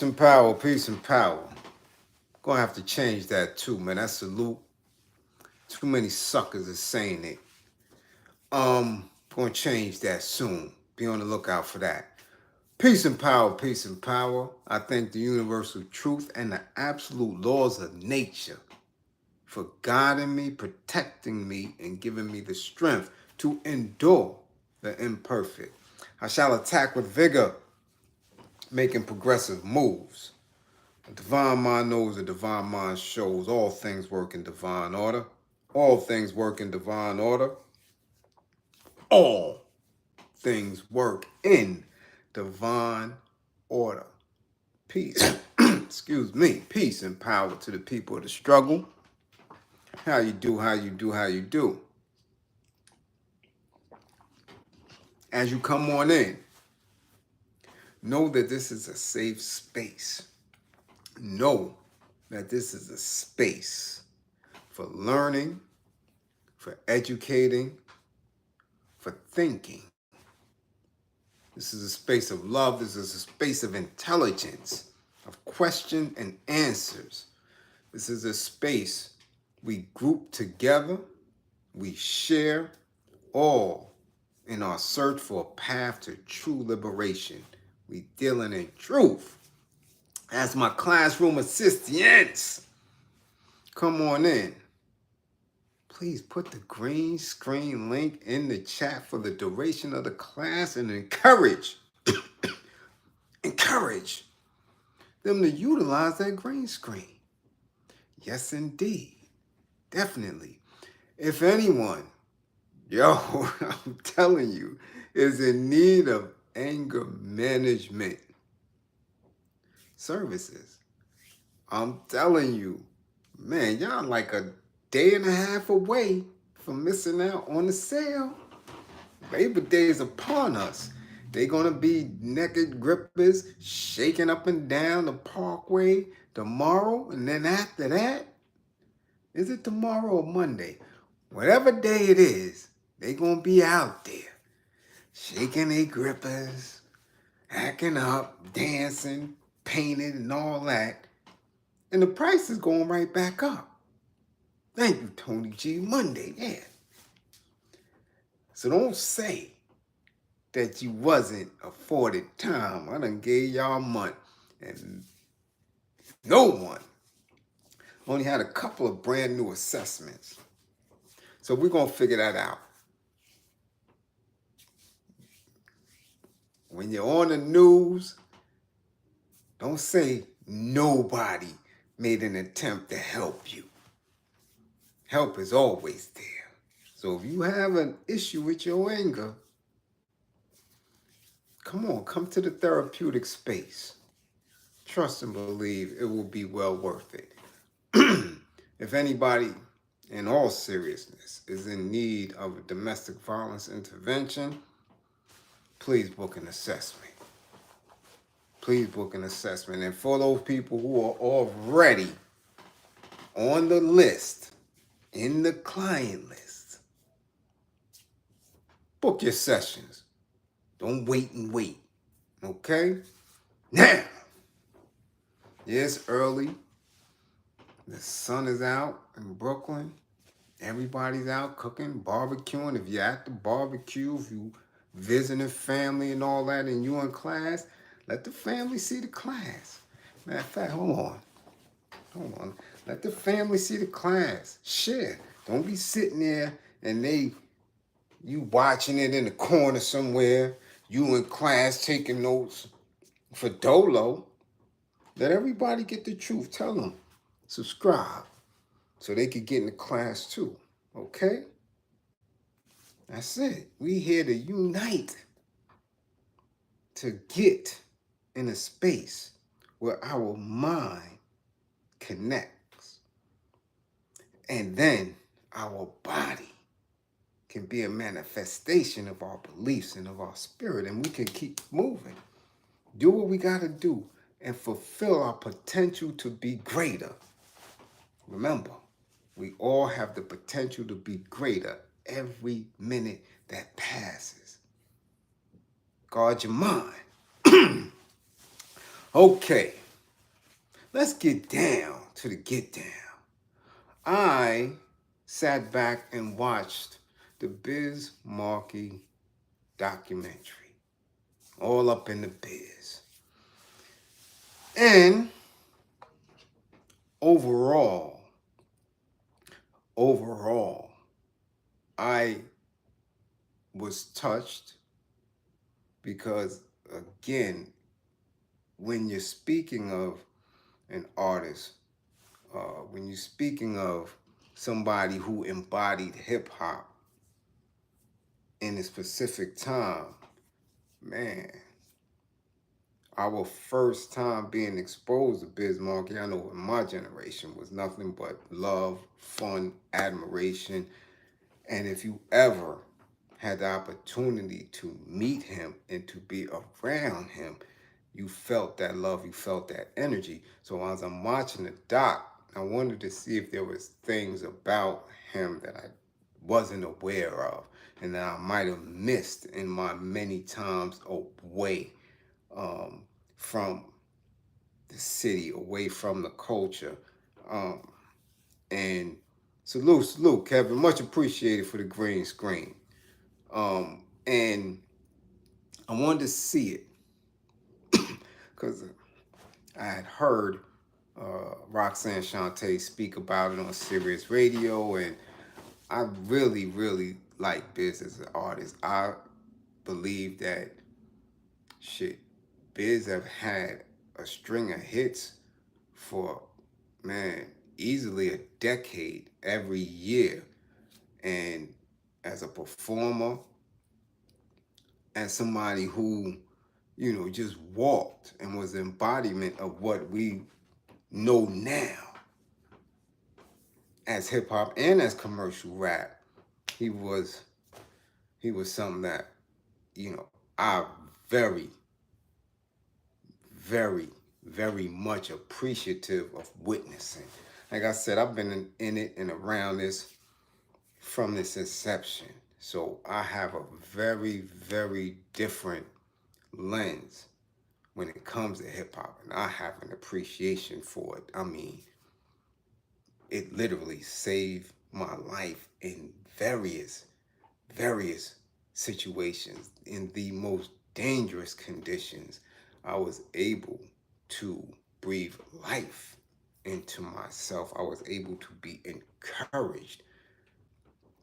and power, peace and power. Gonna have to change that too, man. That salute. Too many suckers are saying it. Gonna change that soon. Be on the lookout for that. Peace and power, peace and power. I thank the universal truth and the absolute laws of nature for guiding me, protecting me, and giving me the strength to endure the imperfect. I shall attack with vigor, making progressive moves. A divine mind knows, a divine mind shows. All things work in divine order. All things work in divine order. All things work in divine order. Peace. Excuse me. Peace and power to the people of the struggle. How you do, how you do, how you do. As you come on in, know that this is a safe space. Know that this is a space for learning, for educating, for thinking. This is a space of love. This is a space of intelligence, of question and answers. This is a space we group together, we share, all in our search for a path to true liberation. We dealing in truth. As my classroom assistants, come on in. Please put the green screen link in the chat for the duration of the class and encourage them to utilize that green screen. Yes, indeed. Definitely. If anyone, I'm telling you, is in need of anger management services, I'm telling you, man, y'all like a day and a half away from missing out on the sale. Labor Day is upon us. They're gonna be naked grippers shaking up and down the parkway tomorrow, and then after that, is it tomorrow or Monday? Whatever day it is, they're gonna be out there shaking their grippers, hacking up, dancing, painted, and all that. And the price is going right back up. Thank you, Tony G. Monday, yeah. So don't say that you wasn't afforded time. I done gave y'all money. And no one only had a couple of brand new assessments. So we're going to figure that out. When you're on the news, don't say nobody made an attempt to help you. Help is always there. So if you have an issue with your anger, come to the therapeutic space. Trust and believe it will be well worth it. If anybody, in all seriousness, is in need of a domestic violence intervention, please book an assessment. Please book an assessment. And for those people who are already on the list, in the client list, book your sessions. Don't wait and wait. Okay? Now, it's early. The sun is out in Brooklyn. Everybody's out cooking, barbecuing. If you're at the barbecue, if you visiting family and all that, and you in class, let the family see the class. Matter of fact, hold on. Let the family see the class. Share. Don't be sitting there and you watching it in the corner somewhere. You in class taking notes for Dolo. Let everybody get the truth. Tell them. Subscribe so they could get in the class too. Okay? That's it. We here to unite, to get in a space where our mind connects. And then our body can be a manifestation of our beliefs and of our spirit. And we can keep moving. Do what we got to do and fulfill our potential to be greater. Remember, we all have the potential to be greater every minute that passes. Guard your mind. Okay. let's get down to the get down. I sat back and watched the Biz Markie Documentary, all up in the biz. And overall, I was touched because, again, when you're speaking of an artist, when you're speaking of somebody who embodied hip hop in a specific time, man, our first time being exposed to Biz Markie, I know in my generation, was nothing but love, fun, admiration. And if you ever had the opportunity to meet him and to be around him, you felt that love, you felt that energy. So as I'm watching the doc, I wanted to see if there was things about him that I wasn't aware of and that I might have missed in my many times away from the city, away from the culture. And salute, Kevin. Much appreciated for the green screen. And I wanted to see it because I had heard Roxanne Shante speak about it on Sirius Radio, and I really, really like Biz as an artist. I believe that shit, Biz have had a string of hits for, man, easily a decade every year. And as a performer, as somebody who, just walked and was the embodiment of what we know now as hip hop and as commercial rap, he was something that, I very, very, very much appreciative of witnessing. Like I said, I've been in it and around this from its inception. So I have a very, very different lens when it comes to hip hop, and I have an appreciation for it. I mean, it literally saved my life in various situations. In the most dangerous conditions, I was able to breathe life into myself. I was able to be encouraged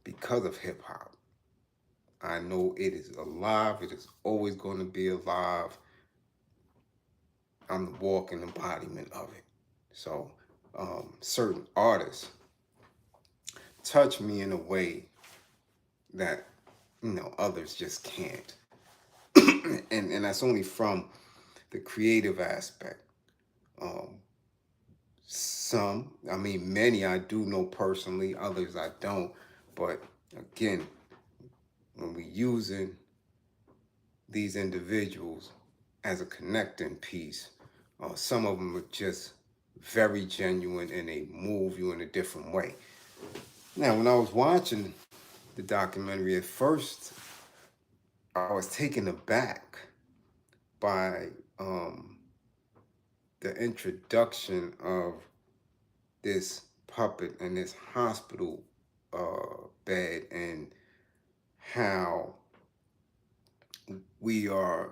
because of hip hop. I know it is alive. It is always going to be alive. I'm the walking embodiment of it. So certain artists touch me in a way that others just can't. and that's only from the creative aspect. Many I do know personally, others I don't. But again, when we're using these individuals as a connecting piece, some of them are just very genuine and they move you in a different way. Now, when I was watching the documentary at first, I was taken aback by the introduction of this puppet in this hospital bed and how we are,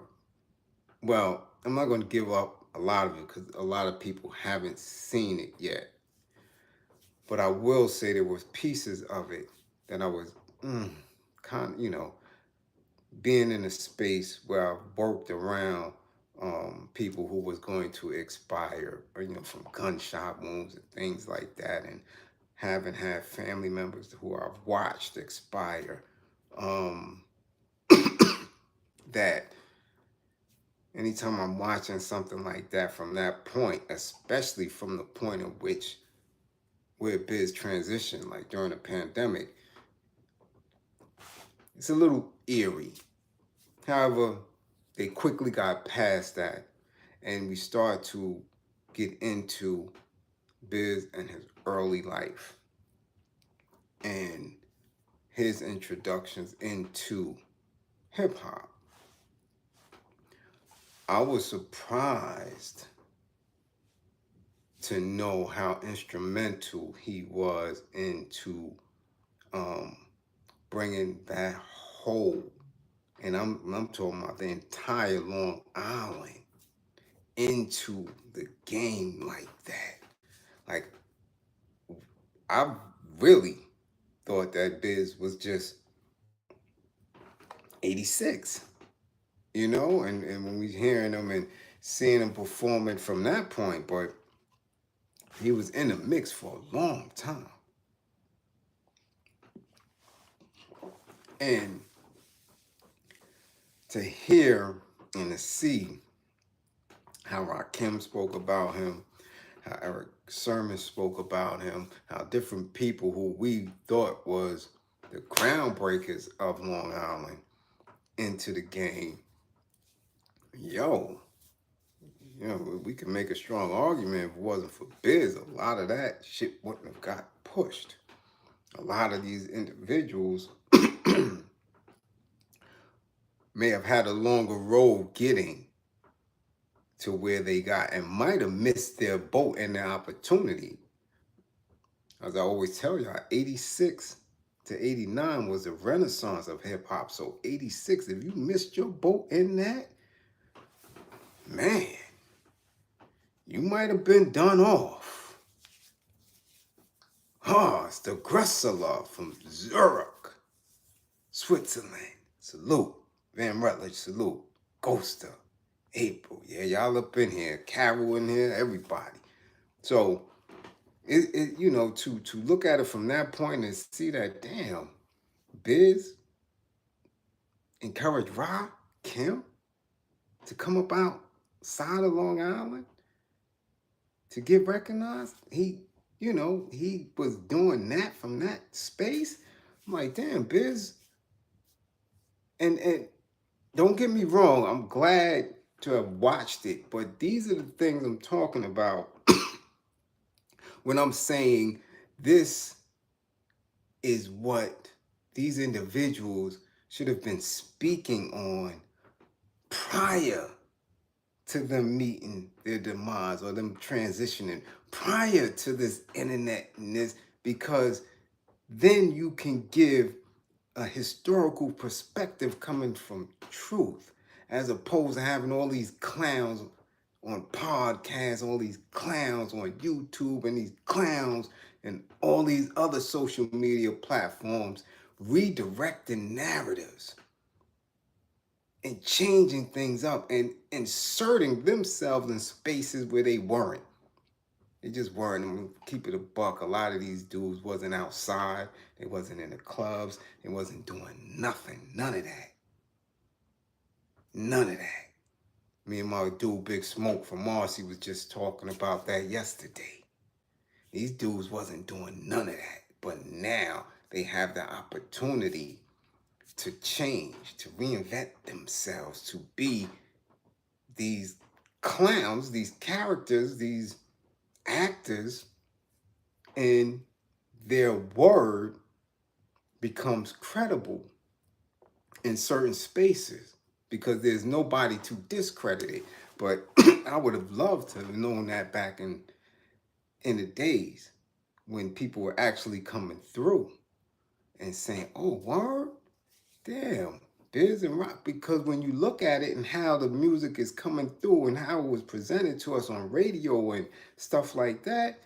well, I'm not going to give up a lot of it because a lot of people haven't seen it yet. But I will say there was pieces of it that I was being in a space where I worked around people who was going to expire, or from gunshot wounds and things like that, and having had family members who I've watched expire. That anytime I'm watching something like that from that point, especially from the point at which where Biz transitioned, like during the pandemic, it's a little eerie. However, they quickly got past that and we start to get into Biz and his early life and his introductions into hip hop. I was surprised to know how instrumental he was into bringing that whole, and I'm talking about the entire Long Island, into the game like that. Like, I really thought that Biz was just 86, and when we hearing him and seeing him perform it from that point, but he was in the mix for a long time. And to hear and to see how Rakim spoke about him, how Eric Sermon spoke about him, how different people who we thought was the groundbreakers of Long Island into the game. We can make a strong argument if it wasn't for Biz, a lot of that shit wouldn't have got pushed. A lot of these individuals may have had a longer road getting to where they got and might have missed their boat and their opportunity. As I always tell y'all, 86 to 89 was the renaissance of hip hop. So 86, if you missed your boat in that, man, you might have been done off. It's the Gressler from Zurich, Switzerland. Salute. Van Rutledge, salute. Ghoster. April. Yeah, y'all up in here. Carol in here, everybody. So, to look at it from that point and see that, damn, Biz encouraged Rakim to come up outside of Long Island to get recognized. He was doing that from that space. I'm like, damn, Biz. And don't get me wrong, I'm glad to have watched it, but these are the things I'm talking about when I'm saying this is what these individuals should have been speaking on prior to them meeting their demise or them transitioning, prior to this internet and this, because then you can give a historical perspective coming from truth, as opposed to having all these clowns on podcasts, all these clowns on YouTube, and these clowns and all these other social media platforms redirecting narratives and changing things up and inserting themselves in spaces where they weren't. They just weren't. I'm gonna keep it a buck. A lot of these dudes wasn't outside. They wasn't in the clubs. They wasn't doing nothing. None of that. None of that. Me and my dude Big Smoke from Marcy was just talking about that yesterday. These dudes wasn't doing none of that. But now they have the opportunity to change, to reinvent themselves, to be these clowns, these characters, these actors, and their word becomes credible in certain spaces because there's nobody to discredit it. But I would have loved to have known that back in the days when people were actually coming through and saying, oh, word? Damn, Biz and Rock. Because when you look at it and how the music is coming through and how it was presented to us on radio and stuff like that,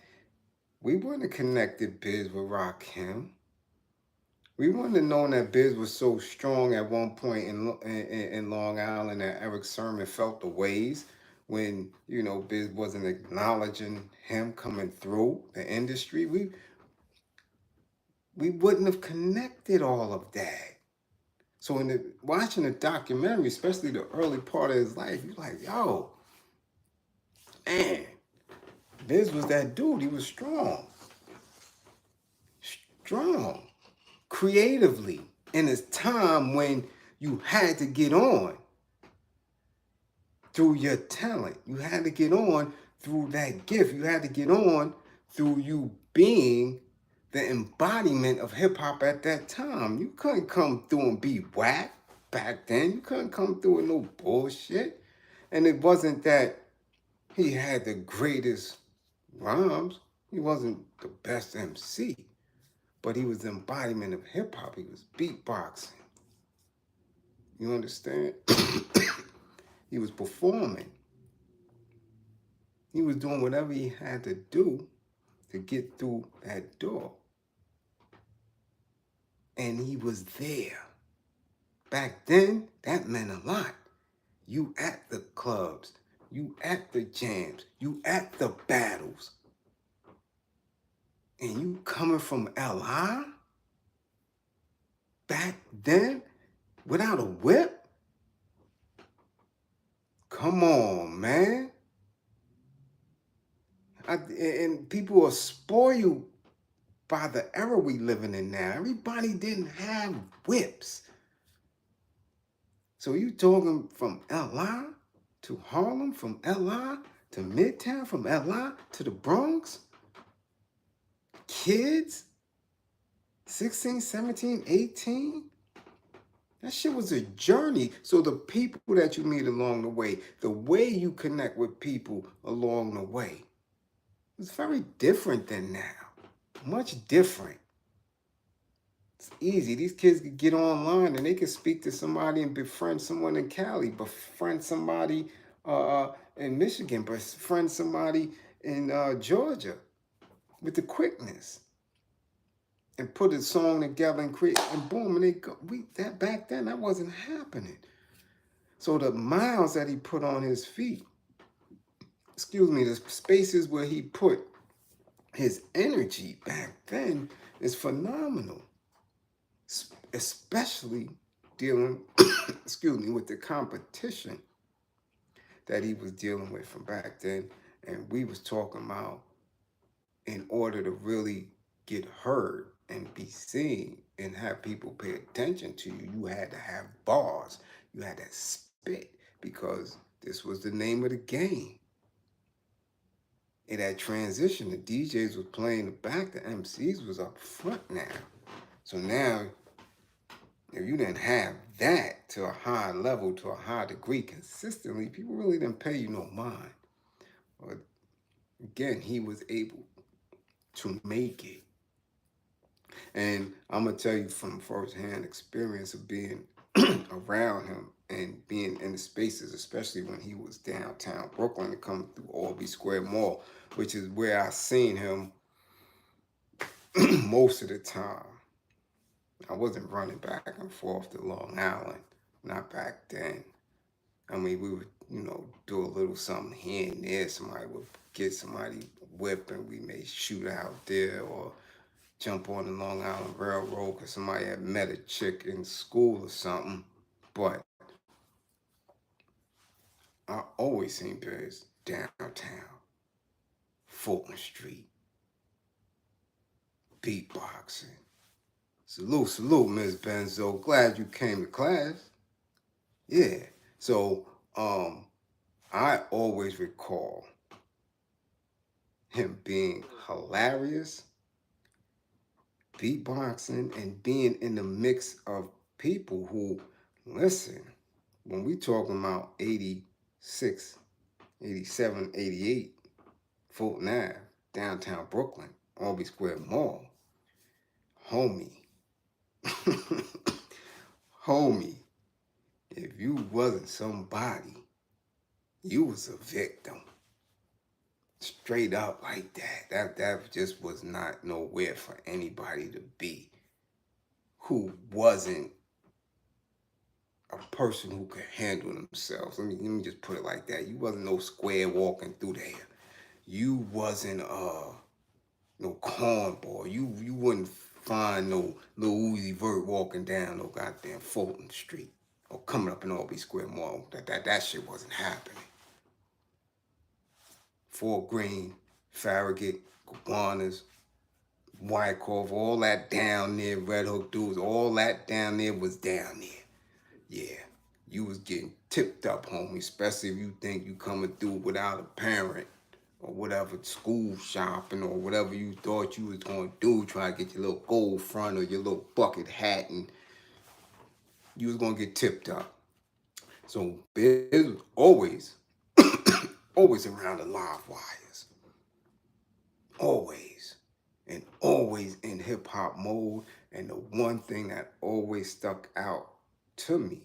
we wouldn't have connected Biz with Rakim. We wouldn't have known that Biz was so strong at one point in Long Island that Eric Sermon felt the waves when, Biz wasn't acknowledging him coming through the industry. We wouldn't have connected all of that. So watching the documentary, especially the early part of his life, you're like, yo, man, Biz was that dude. He was strong. Strong. Creatively. In his time when you had to get on through your talent. You had to get on through that gift. You had to get on through you being the embodiment of hip hop at that time. You couldn't come through and be whack back then. You couldn't come through with no bullshit. And it wasn't that he had the greatest rhymes. He wasn't the best MC, but he was the embodiment of hip hop. He was beatboxing. You understand? He was performing. He was doing whatever he had to do to get through that door. And he was there. Back then, that meant a lot. You at the clubs, you at the jams, you at the battles. And you coming from LI back then without a whip? Come on, man. And people are spoiled by the era we living in now. Everybody didn't have whips. So you talking from LI to Harlem, from LI to Midtown, from LI to the Bronx? Kids, 16, 17, 18? That shit was a journey. So the people that you meet along the way, the way you connect with people along the way, it's very different than now. Much different. It's easy. These kids could get online and they can speak to somebody and befriend someone in Cali, befriend somebody in Michigan, befriend somebody in Georgia with the quickness. And put a song together and create, and boom, and they go. That back then that wasn't happening. So the miles that he put on his feet, the spaces where he put his energy back then is phenomenal. Especially dealing, with the competition that he was dealing with from back then. And we was talking about, in order to really get heard and be seen and have people pay attention to you, you had to have bars. You had to spit, because this was the name of the game. In that transition, the DJs was playing the back, the MCs was up front now. So now, if you didn't have that to a high level, to a high degree consistently, people really didn't pay you no mind. But again, he was able to make it. And I'm going to tell you from firsthand experience of being around him and being in the spaces, especially when he was downtown Brooklyn and coming through Albee Square Mall, which is where I seen him most of the time. I wasn't running back and forth to Long Island, not back then. I mean, we would, do a little something here and there. Somebody would get somebody whip and we may shoot out there, or jump on the Long Island Railroad because somebody had met a chick in school or something. But I always seen Biz downtown, Fulton Street, beatboxing. Salute, Ms. Benzo. Glad you came to class. Yeah. So, I always recall him being hilarious, beatboxing, and being in the mix of people who, listen, when we talking about 86, 87, 88, Fulton Ave, downtown Brooklyn, Albee Square Mall, homie, homie, if you wasn't somebody, you was a victim. Straight up like that. That just was not nowhere for anybody to be who wasn't a person who could handle themselves. Let me just put it like that. You wasn't no square walking through there. You wasn't no cornball. You wouldn't find no Lil Uzi Vert walking down no goddamn Fulton Street or coming up in Albee Square Mall. That shit wasn't happening. Fort Greene, Farragut, Gowanus, Wyckoff, all that down there, Red Hook dudes, all that down there was down there. Yeah, you was getting tipped up, homie, especially if you think you coming through without a parent or whatever, school shopping or whatever you thought you was going to do, try to get your little gold front or your little bucket hat, and you was going to get tipped up. So Biz was always, always around the live wires. always, and always in hip hop mode. And the one thing that always stuck out to me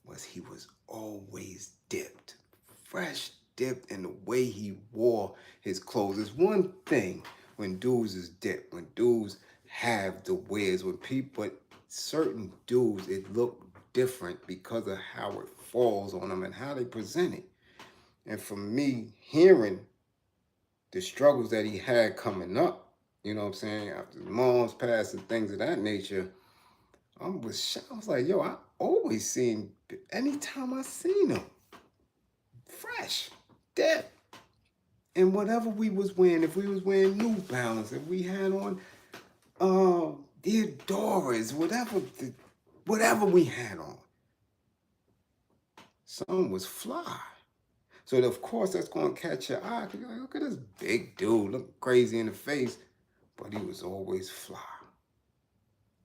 was he was always dipped, fresh dipped in the way he wore his clothes. It's one thing when dudes is dipped, when dudes have the wears, when people, but certain dudes, it look different because of how it falls on them and how they present it. And for me, hearing the struggles that he had coming up, you know what I'm saying, after his mom's passed and things of that nature, I was shocked. I was like, yo, I always seen, anytime I seen him, fresh, dead. And whatever we was wearing, if we was wearing New Balance, if we had on Theodoras, whatever we had on, something was fly. So of course that's gonna catch your eye. Cause you're like, look at this big dude, look crazy in the face, but he was always fly.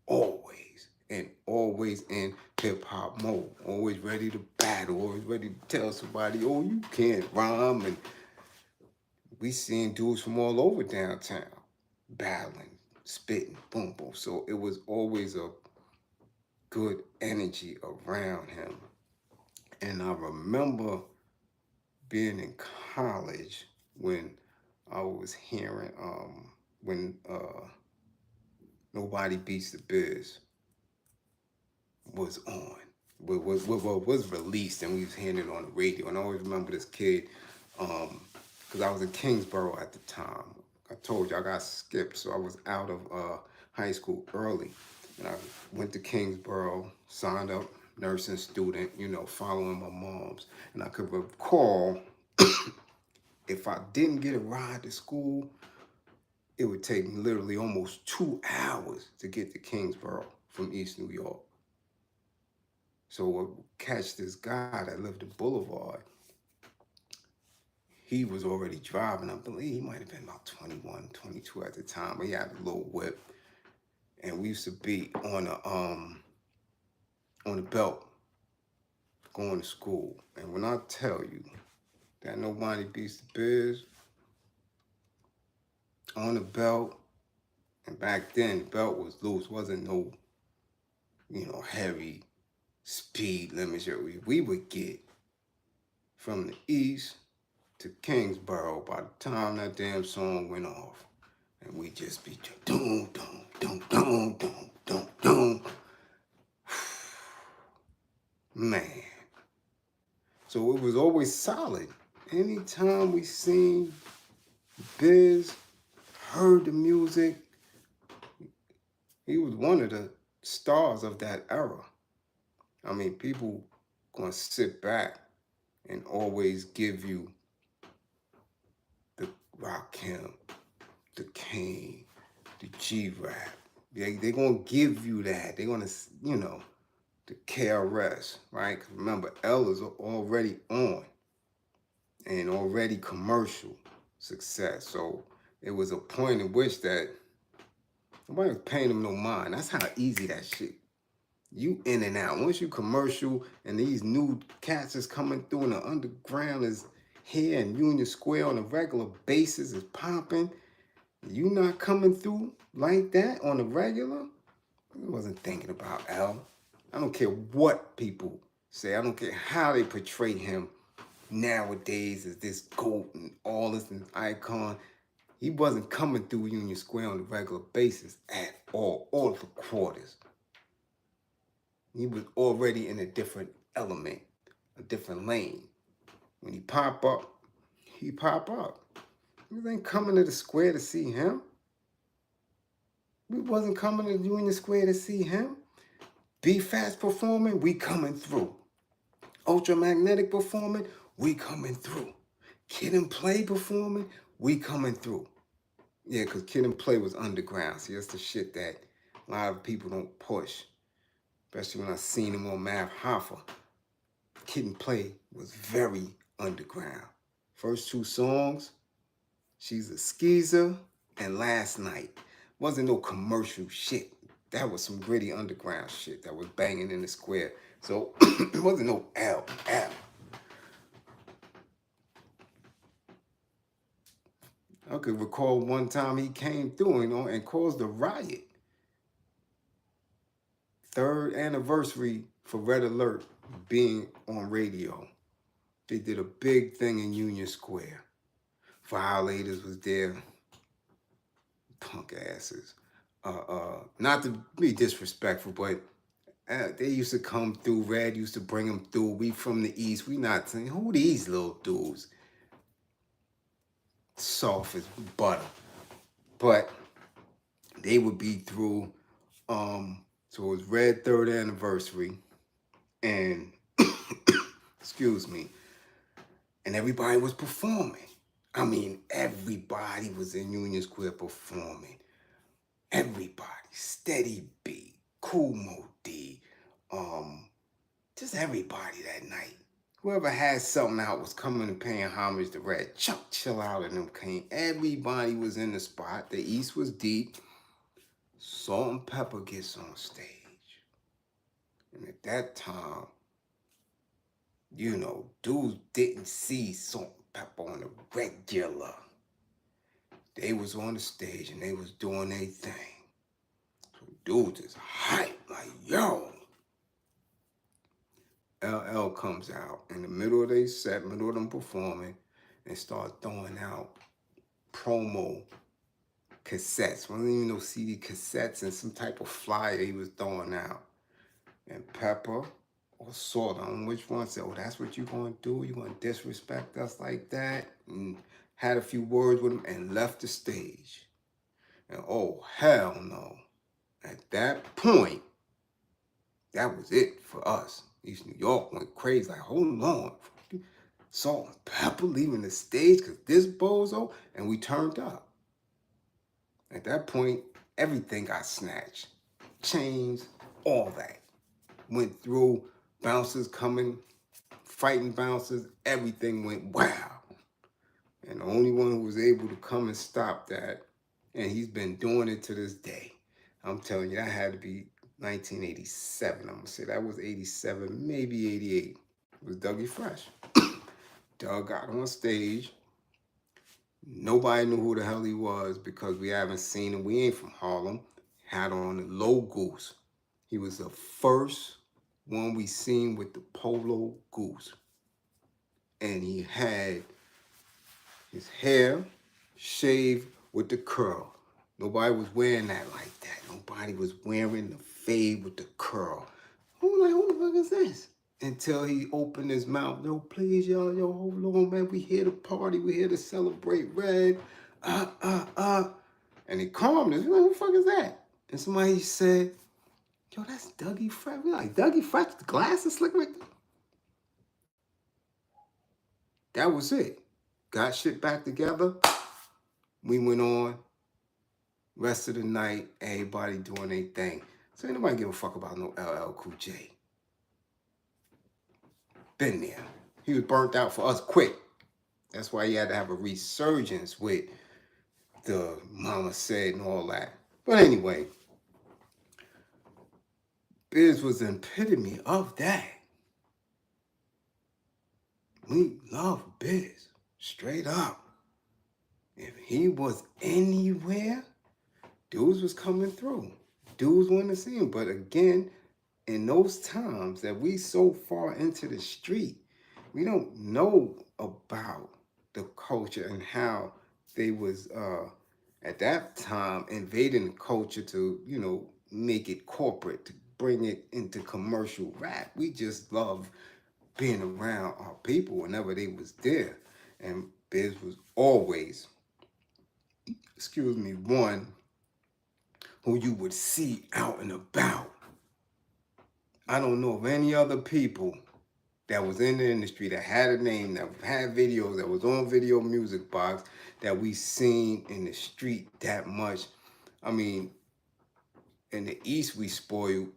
Always. And always in hip hop mode. Always ready to battle, always ready to tell somebody, oh, you can't rhyme. And we seen dudes from all over downtown battling, spitting, boom, boom. So it was always a good energy around him. And I remember being in college when I was hearing when Nobody Beats the Biz was on, was released, and we was hearing it on the radio. And I always remember this kid, because I was in Kingsborough at the time. I told you I got skipped, so I was out of high school early, and I went to Kingsborough, signed up, nursing student, you know, following my mom's. And I could recall if I didn't get a ride to school, it would take me literally almost 2 hours to get to Kingsborough from East New York. So I would catch this guy that lived in Boulevard. He was already driving. I believe he might have been about 21, 22 at the time. He had a little whip. And we used to be on the belt going to school. And when I tell you that Nobody Beats the Biz on the belt, and back then the belt was loose, wasn't no, you know, heavy speed limits. We would get from the east to Kingsborough by the time that damn song went off. And we just be doom, doom, doom, doom, doom, doom, doom. Man. So it was always solid. Anytime we seen Biz, heard the music, he was one of the stars of that era. I mean, people gonna sit back and always give you the Rakim, the Kane, the G-Rap. They gonna give you that. They gonna, you know, the KRS, right? 'Cause remember, L is already on and already commercial success. So it was a point in which that nobody was paying them no mind. That's how easy that shit. You in and out. Once you commercial and these new cats is coming through and the underground is here and Union Square on a regular basis is popping, you not coming through like that on a regular, I wasn't thinking about L. I don't care what people say. I don't care how they portray him nowadays as this GOAT and all this and icon. He wasn't coming through Union Square on a regular basis at all the quarters. He was already in a different element, a different lane. When he pop up, he pop up. We ain't coming to the square to see him. We wasn't coming to Union Square to see him. Be Fast performing, we coming through. Ultramagnetic performing, we coming through. Kid and Play performing, we coming through. Yeah, because Kid and Play was underground. See, that's the shit that a lot of people don't push. Especially when I seen him on Math Hoffa. Kid and Play was very underground. First 2 songs, She's a Skeezer and Last Night. Wasn't no commercial shit. That was some gritty underground shit that was banging in the square. So it wasn't no L. I could recall one time he came through, and caused a riot. Third anniversary for Red Alert being on radio. They did a big thing in Union Square. Violators was there, punk asses. Not to be disrespectful, but they used to come through. Red used to bring them through. We from the East. We not saying, who these little dudes? Soft as butter. But they would be through. So it was Red third anniversary. And, excuse me, and everybody was performing. I mean, everybody was in Union Square performing. Everybody. Steady B, Cool Mo D, just everybody that night. Whoever had something out was coming and paying homage to Red. Chuck Chill Out and them came. Everybody was in the spot. The East was deep. Salt and Pepper gets on stage. And at that time, you know, dudes didn't see Salt and Pepper on the regular. They was on the stage and they was doing their thing. So dudes is hype, like, yo. LL comes out in the middle of their set, middle of them performing, and start throwing out promo cassettes. Wasn't even no CD cassettes, and some type of flyer he was throwing out. And Pepper or Salt, I don't know which one, said, oh, that's what you gonna do? You gonna disrespect us like that? And had a few words with him and left the stage. And oh, hell no. At that point, that was it for us. East New York went crazy, like, hold on. Salt and Pepper leaving the stage because this bozo, and we turned up. At that point, everything got snatched. Chains, all that. Went through, bouncers coming, fighting bouncers, everything went wow. And the only one who was able to come and stop that, and he's been doing it to this day. I'm telling you, that had to be 1987. I'm going to say that was 87, maybe 88. It was Dougie Fresh. Doug got on stage. Nobody knew who the hell he was because we haven't seen him. We ain't from Harlem. Had on the low goose. He was the first one we seen with the polo goose. And he had his hair shaved with the curl. Nobody was wearing that like that. Nobody was wearing the fade with the curl. I'm like, who the fuck is this? Until he opened his mouth. Yo, please, y'all, yo, hold on, man. We here to party. We here to celebrate Red. And he calmed us. Like, who the fuck is that? And somebody said, yo, that's Dougie Fresh. We like, Dougie Fresh, the glasses slick like that. That was it. Got shit back together. We went on. Rest of the night, everybody doing their thing. So ain't nobody give a fuck about no LL Cool J. Been there. He was burnt out for us quick. That's why he had to have a resurgence with the Mama Said and all that. But anyway, Biz was the epitome of that. We love Biz. Straight up. If he was anywhere, dudes was coming through. Dudes wanted to see him. But again, in those times that we so far into the street, we don't know about the culture and how they was at that time invading the culture to, you know, make it corporate, to bring it into commercial rap. We just love being around our people whenever they was there. And Biz was always, one who you would see out and about. I don't know of any other people that was in the industry that had a name, that had videos, that was on Video Music Box, that we seen in the street that much. I mean, in the East we spoiled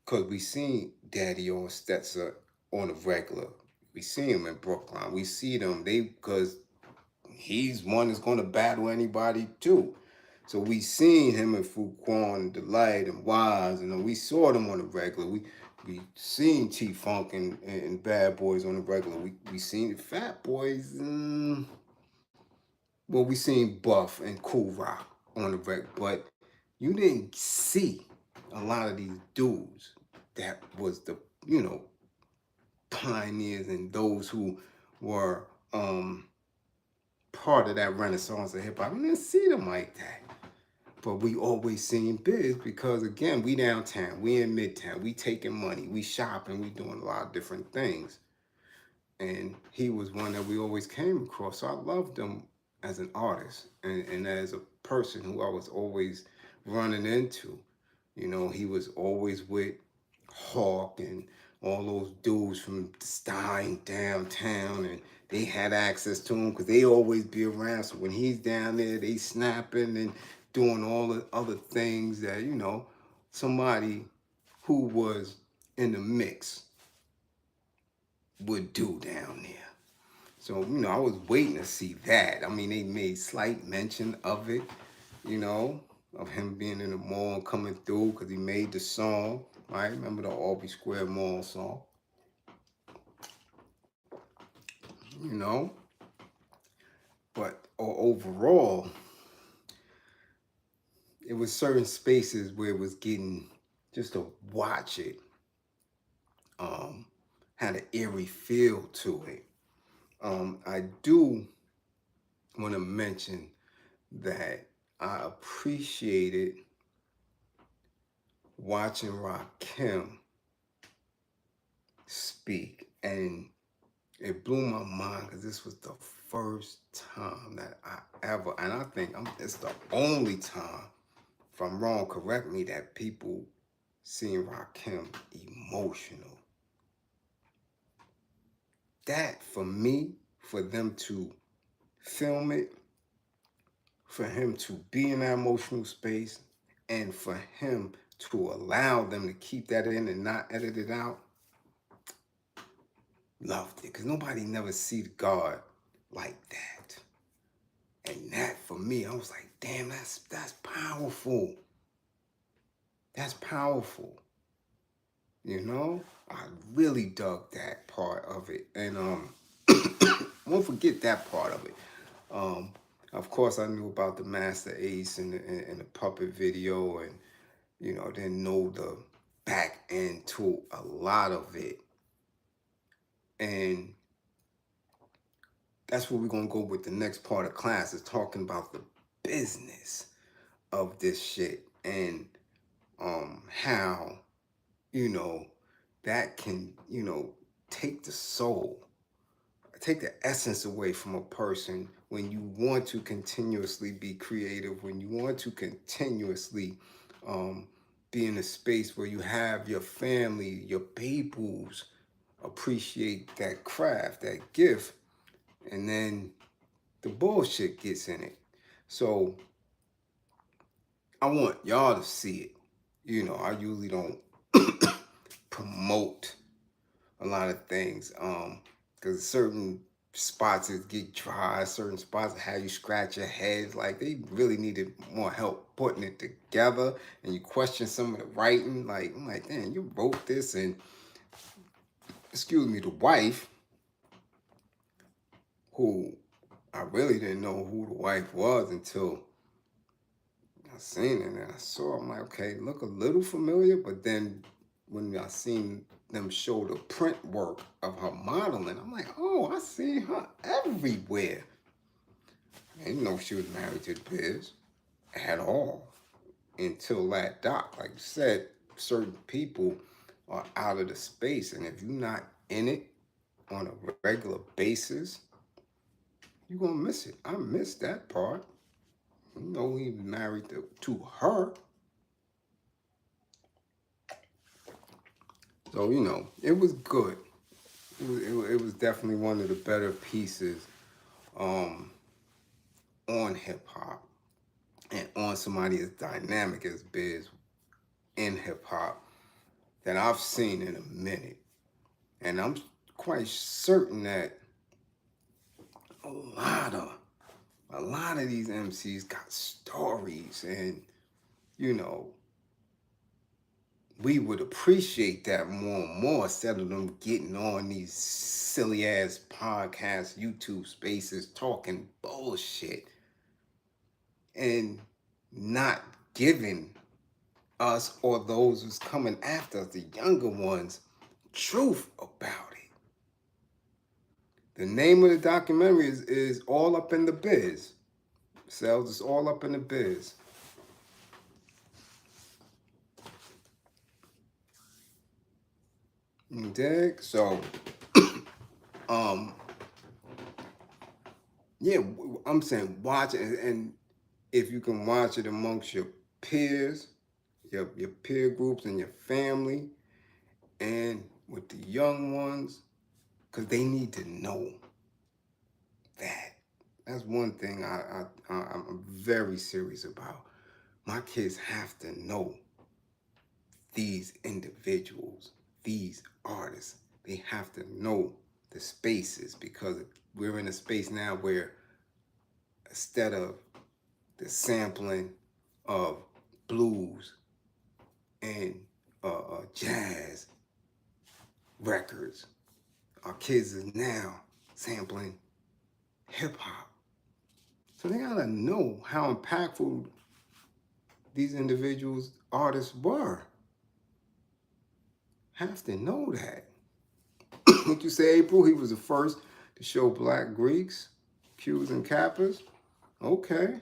because we seen Daddy on Stetzer on a regular. We see him in Brooklyn. We see them, because he's one that's going to battle anybody too. So we seen him in Fuquan, Delight, and Wise, and we saw them on the regular. We seen T-Funk and Bad Boys on the regular. We seen the Fat Boys. well, we seen Buff and Cool Rock on the record, but you didn't see a lot of these dudes that was the, pioneers and those who were part of that renaissance of hip hop. I didn't see them like that. But we always seen Biz because, again, we downtown, we in Midtown, we taking money, we shopping, we doing a lot of different things. And he was one that we always came across. So I loved him as an artist and as a person who I was always running into. He was always with Hawk and all those dudes from Stein downtown, and they had access to him because they always be around. So when he's down there, they snapping and doing all the other things that, somebody who was in the mix would do down there. So, I was waiting to see that. I mean, they made slight mention of it, of him being in the mall and coming through because he made the song, right? Remember the Albee Square Mall song? But overall, it was certain spaces where it was getting, just to watch it, had an eerie feel to it. I do want to mention that I appreciated watching Rakim speak, and it blew my mind because this was the first time that I ever, and I think it's the only time, if I'm wrong, correct me, that people seen Rakim emotional. That, for me, for them to film it, for him to be in that emotional space, and for him to allow them to keep that in and not edit it out, loved it. Because nobody never see God like that. And that, for me, I was like, damn, that's powerful. That's powerful. I really dug that part of it. And won't forget that part of it. Of course, I knew about the Master Ace and the puppet video, and didn't know the back end to a lot of it. And that's where we're gonna go with the next part of class, is talking about the business of this shit, and how that can take the soul, take the essence away from a person when you want to continuously be creative, when you want to continuously be in a space where you have your family, your peoples appreciate that craft, that gift, and then the bullshit gets in it. So I want y'all to see it. I usually don't promote a lot of things because certain spots get dry, certain spots have you scratch your head. Like, they really needed more help putting it together, and you question some of the writing. Like, I'm like, damn, you wrote this, and excuse me, the wife, who I really didn't know who the wife was until I seen it and I saw, I'm like, okay, look a little familiar, but then when I seen them show the print work of her modeling, I'm like, oh, I see her everywhere. I didn't know she was married to Biz at all until that doc. Like you said, certain people are out of the space, and if you're not in it on a regular basis, you're gonna miss it. I missed that part. He was married to her. So, it was good. It was definitely one of the better pieces on hip hop, and on somebody as dynamic as Biz in hip hop that I've seen in a minute. And I'm quite certain that a lot of these MCs got stories, and we would appreciate that more and more, instead of them getting on these silly ass podcasts, YouTube spaces, talking bullshit. and not giving us or those who's coming after us, the younger ones, truth about it. The name of the documentary is All Up in the Biz. Sells, it's All Up in the Biz. You dig? So, yeah, I'm saying watch it, and if you can watch it amongst your peers, your peer groups and your family, and with the young ones, because they need to know that. That's one thing I'm very serious about. My kids have to know these individuals, these artists. They have to know the spaces, because we're in a space now where instead of the sampling of blues and jazz records, our kids are now sampling hip hop. So they gotta know how impactful these individuals, artists were. Have to know that. What you say, April? He was the first to show black Greeks, Qs and Kappas. Okay.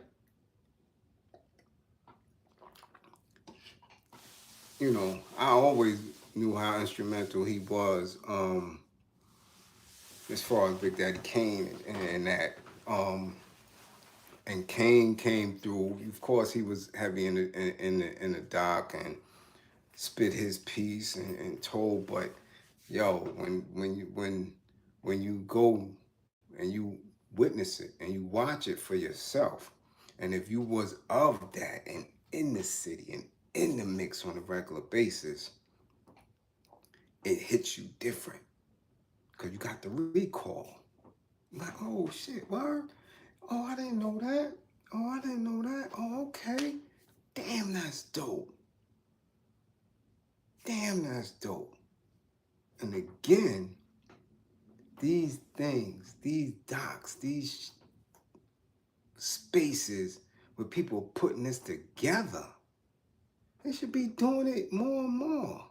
You know, I always knew how instrumental he was, as far as Big Daddy Kane and that. And Kane came through. Of course, he was heavy in the doc and spit his piece and told. But yo, when you go and you witness it and you watch it for yourself, and if you was of that and in the city and in the mix on a regular basis, it hits you different because you got the recall. You're like, oh shit, word? Oh, I didn't know that. Oh, I didn't know that. Oh, okay. Damn, that's dope. Damn, that's dope. And again, these things, these docs, these spaces where people are putting this together, they should be doing it more and more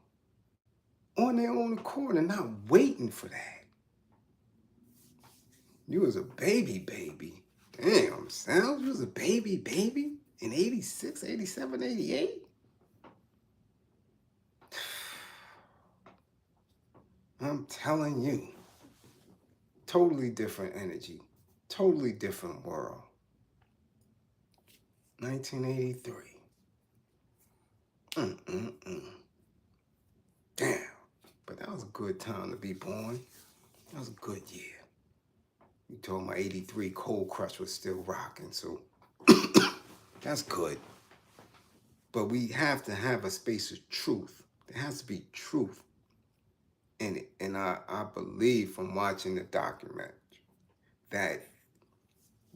on their own accord and not waiting for that. You was a baby. Damn, Sounds, you was a baby in 86, 87, 88? I'm telling you, totally different energy, totally different world. 1983. Damn, but that was a good time to be born. That was a good year. You told my 83 Cold Crush was still rocking, so that's good. But we have to have a space of truth. There has to be truth in it. And I believe from watching the documentary that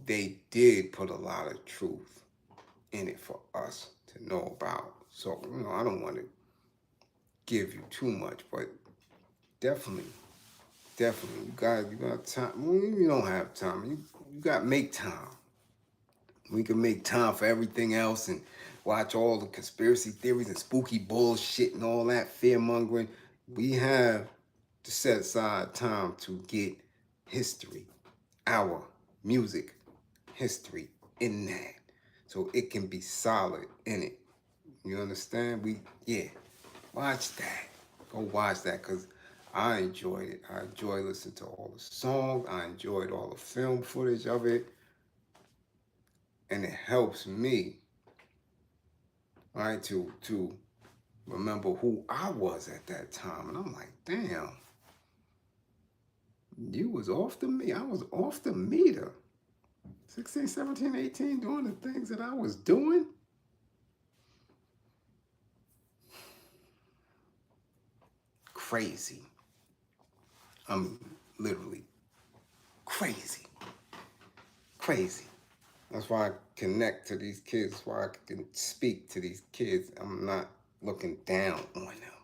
they did put a lot of truth in it for us to know about. So, I don't want to give you too much, but definitely, you got time. Well, you don't have time. You got to make time. We can make time for everything else and watch all the conspiracy theories and spooky bullshit and all that fear mongering. We have to set aside time to get history, our music history in that, so it can be solid in it. You understand? Watch that. Go watch that, because I enjoyed it. I enjoyed listening to all the songs. I enjoyed all the film footage of it. And it helps me, right, to remember who I was at that time. And I'm like, damn, you was off the meter. I was off the meter. 16, 17, 18, doing the things that I was doing. Crazy. I mean, literally crazy. Crazy. That's why I connect to these kids. That's why I can speak to these kids. I'm not looking down on them.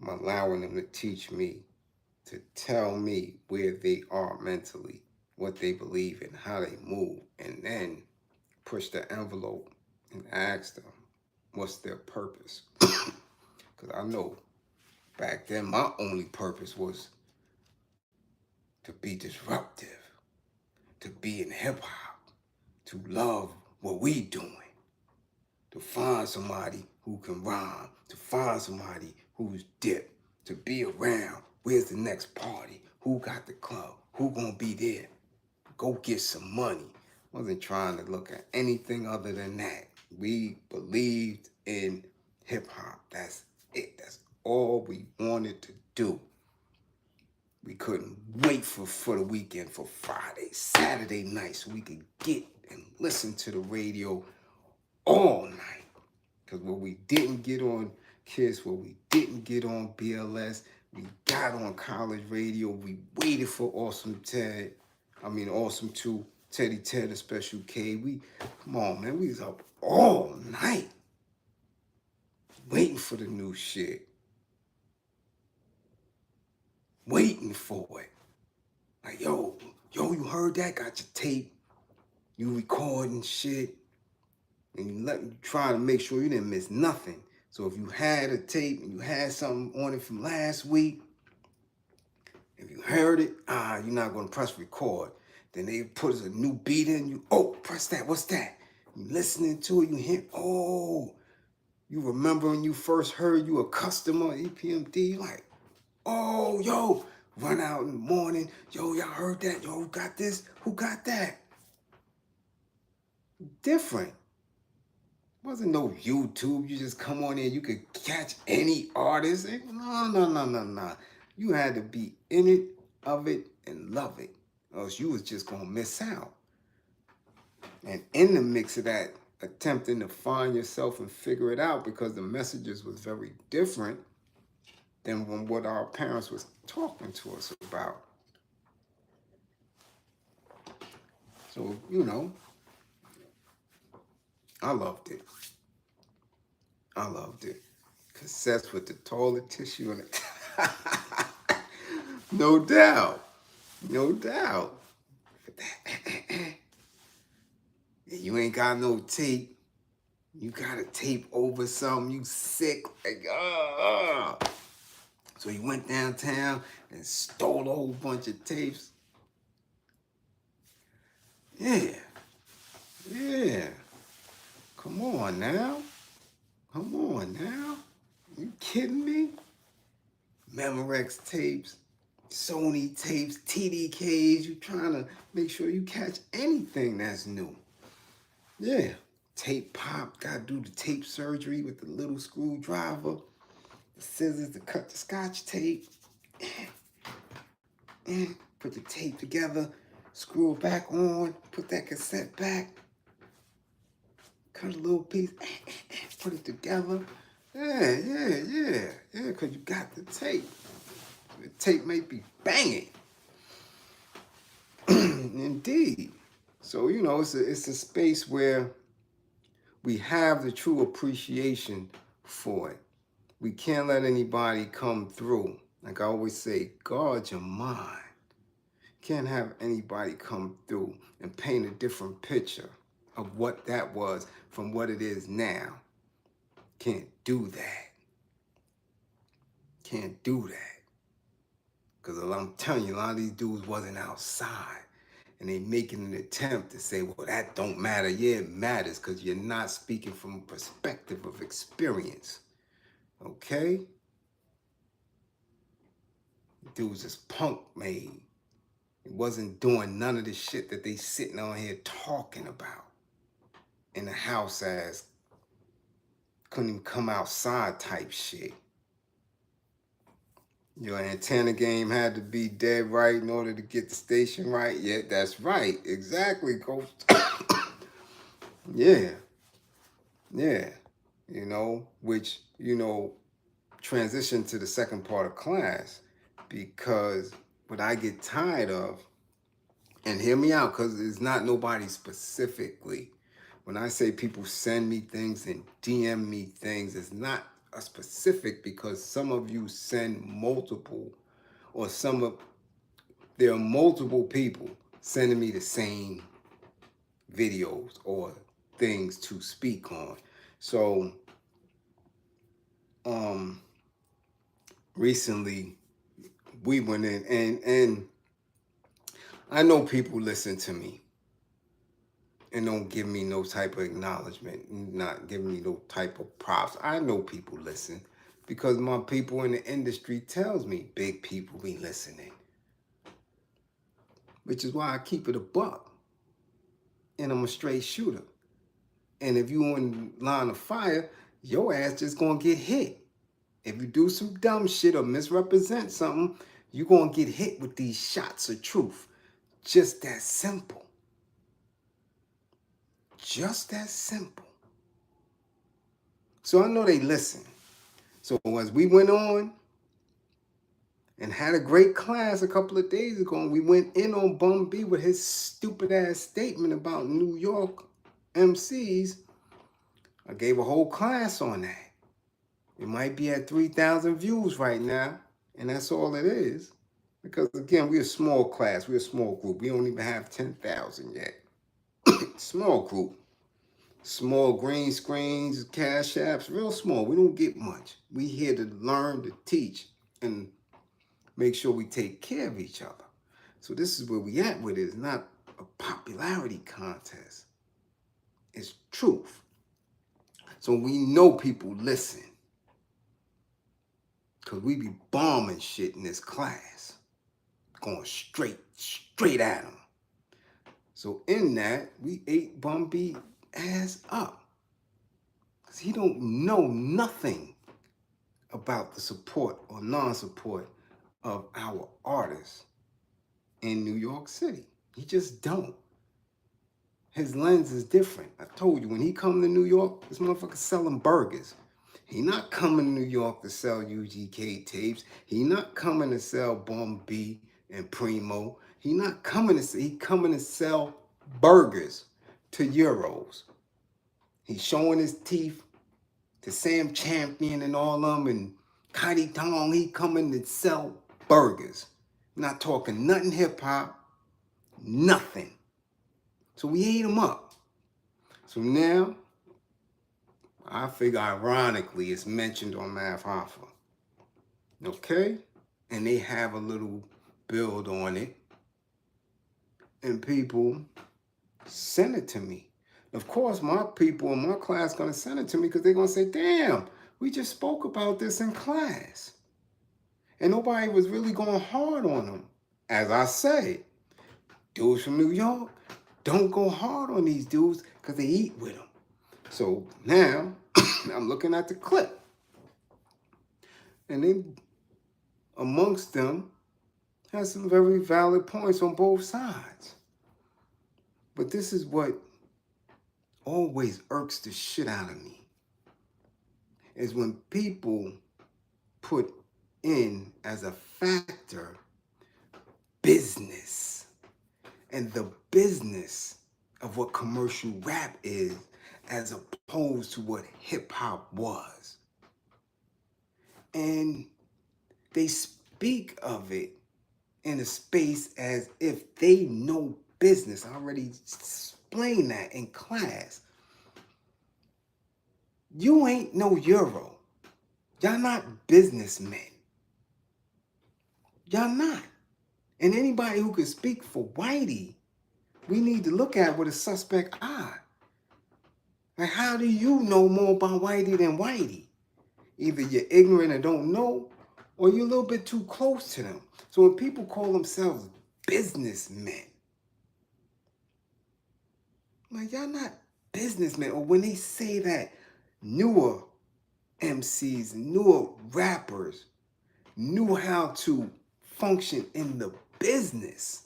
I'm allowing them to teach me, to tell me where they are mentally, what they believe in, how they move. And then push the envelope and ask them what's their purpose. Because I know back then my only purpose was to be disruptive, to be in hip hop, to love what we doing, to find somebody who can rhyme, to find somebody who's dip, to be around. Where's the next party? Who got the club? Who gonna be there? Go get some money. Wasn't trying to look at anything other than that. We believed in hip hop. That's it. That's all we wanted to do. We couldn't wait for the weekend, for Friday, Saturday night, so we could get and listen to the radio all night. Because what we didn't get on KISS, what we didn't get on BLS, we got on college radio. We waited for Awesome 2, Teddy Ted, and Special K. Come on, man, we was up all night waiting for the new shit. Waiting for it. Like, yo, you heard that? Got your tape. You recording shit. And you trying to make sure you didn't miss nothing. So if you had a tape and you had something on it from last week, if you heard it, you're not going to press record. Then they put a new beat in you. Oh, press that. What's that? You listening to it, you hear, you remember when you first heard you a customer EPMD, you like, oh, yo, run out in the morning. Yo, y'all heard that? Yo, who got this? Who got that? Different. Wasn't no YouTube. You just come on in. You could catch any artist. No. You had to be in it, of it, and love it. Or else you was just going to miss out. And in the mix of that, attempting to find yourself and figure it out, because the messages was very different than what our parents was talking to us about. So, I loved it. Cassettes with the toilet tissue in it. No doubt. You ain't got no tape. You got a tape over something. You sick. Like, So he went downtown and stole a whole bunch of tapes. Yeah. Come on now. You kidding me? Memorex tapes, Sony tapes, TDKs. You trying to make sure you catch anything that's new. Yeah. Tape pop. Got to do the tape surgery with the little screwdriver. The scissors to cut the scotch tape. Put the tape together. Screw it back on. Put that cassette back. Cut a little piece. Put it together. Yeah. Because you got the tape. The tape may be banging. Indeed. So, it's a space where we have the true appreciation for it. We can't let anybody come through. Like I always say, guard your mind. Can't have anybody come through and paint a different picture of what that was from what it is now. Can't do that. Because I'm telling you, a lot of these dudes wasn't outside. And they making an attempt to say, well, that don't matter. Yeah, it matters, because you're not speaking from a perspective of experience. Okay? Dudes is punk made. It wasn't doing none of the shit that they sitting on here talking about in the house as couldn't even come outside type shit. Your antenna game had to be dead right in order to get the station right. Yeah, that's right. Exactly, Coach. Yeah. Which, transition to the second part of class, because what I get tired of, and hear me out, because it's not nobody specifically. When I say people send me things and DM me things, it's not a specific, because some of you send multiple, or there are multiple people sending me the same videos or things to speak on. So, recently we went in and I know people listen to me and don't give me no type of acknowledgement, not giving me no type of props. I know people listen because my people in the industry tells me big people be listening, which is why I keep it a buck and I'm a straight shooter. And if you in line of fire, your ass just gonna get hit. If you do some dumb shit or misrepresent something, you're gonna get hit with these shots of truth. Just that simple. Just that simple. So I know they listen. So as we went on and had a great class a couple of days ago, and we went in on Bum B with his stupid ass statement about New York MCs, I gave a whole class on that. It might be at 3,000 views right now, and that's all it is. Because again, we're a small class, we're a small group. We don't even have 10,000 yet. Small group. Small green screens, cash apps, real small. We don't get much. We here to learn, to teach, and make sure we take care of each other. So this is where we at with it. It's not a popularity contest. It's truth. So we know people listen. Because we be bombing shit in this class. Going straight at them. So in that, we ate Bum B ass up. Because he don't know nothing about the support or non-support of our artists in New York City. He just don't. His lens is different. I told you, when he come to New York, this motherfucker's selling burgers. He not coming to New York to sell UGK tapes. He not coming to sell Bum B and Primo. He not coming to he coming to sell burgers to Euros. He's showing his teeth to Sam Champion and all them and Cuddy Tong. He coming to sell burgers. Not talking nothing hip hop, nothing. So we ate him up. So now, I figure ironically it's mentioned on Math Hoffa. Okay? And they have a little build on it. And people send it to me. Of course, my people in my class going to send it to me because they're going to say, damn, we just spoke about this in class. And nobody was really going hard on them. As I say, dudes from New York, don't go hard on these dudes because they eat with them. So now, I'm looking at the clip. And they, amongst them, has some very valid points on both sides. But this is what always irks the shit out of me. Is when people put in as a factor business. And the business of what commercial rap is as opposed to what hip hop was. And they speak of it in a space as if they know business. I already explained that in class. You ain't no Euro. Y'all not businessmen. Y'all not. And anybody who can speak for Whitey, we need to look at with a suspect eye. Like, how do you know more about Whitey than Whitey? Either you're ignorant and don't know, or you're a little bit too close to them. So when people call themselves businessmen, like, y'all not businessmen. Or when they say that newer MCs, newer rappers knew how to function in the business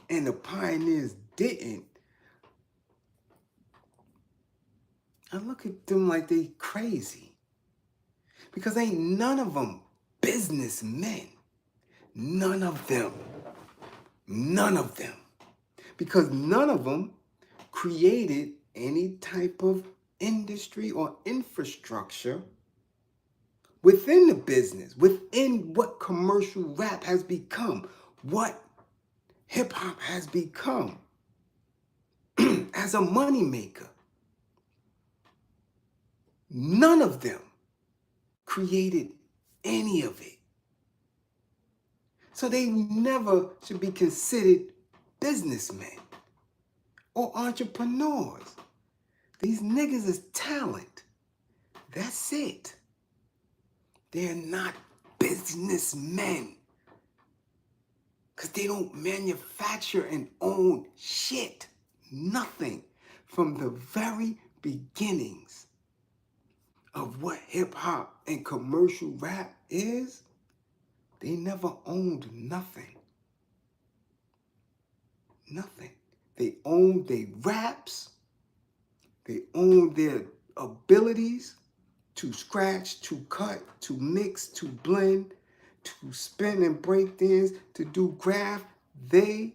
and the pioneers didn't, I look at them like they crazy. Because ain't none of them businessmen. None of them. None of them. Because none of them created any type of industry or infrastructure within the business, within what commercial rap has become, what hip hop has become as a moneymaker. None of them created any of it. So they never should be considered businessmen or entrepreneurs. These niggas is talent. That's it. They're not businessmen. Because they don't manufacture and own shit. Nothing. From the very beginnings of what hip hop and commercial rap is, they never owned nothing. Nothing. They owned their raps. They owned their abilities to scratch, to cut, to mix, to blend, to spin and break dance, to do graph. They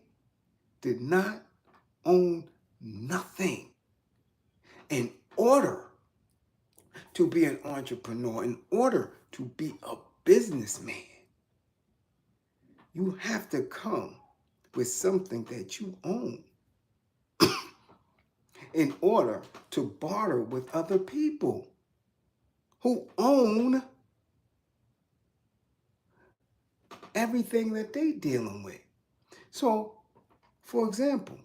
did not own nothing. In order to be an entrepreneur, in order to be a businessman, you have to come with something that you own in order to barter with other people who own everything that they dealing with. So, for example,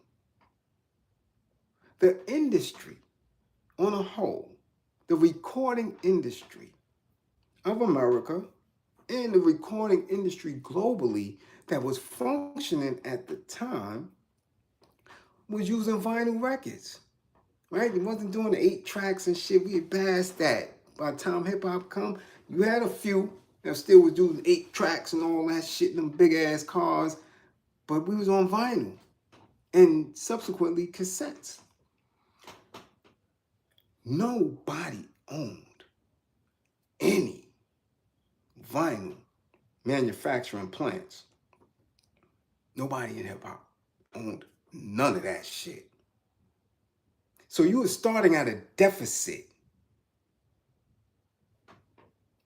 the industry on a whole, the recording industry of America and the recording industry globally that was functioning at the time was using vinyl records, right? It wasn't doing the 8 tracks and shit. We had passed that. By the time hip hop come, you had a few that still was doing 8 tracks and all that shit in them big ass cars, but we was on vinyl and subsequently cassettes. Nobody owned any vinyl manufacturing plants. Nobody in hip hop owned none of that shit. So you were starting at a deficit.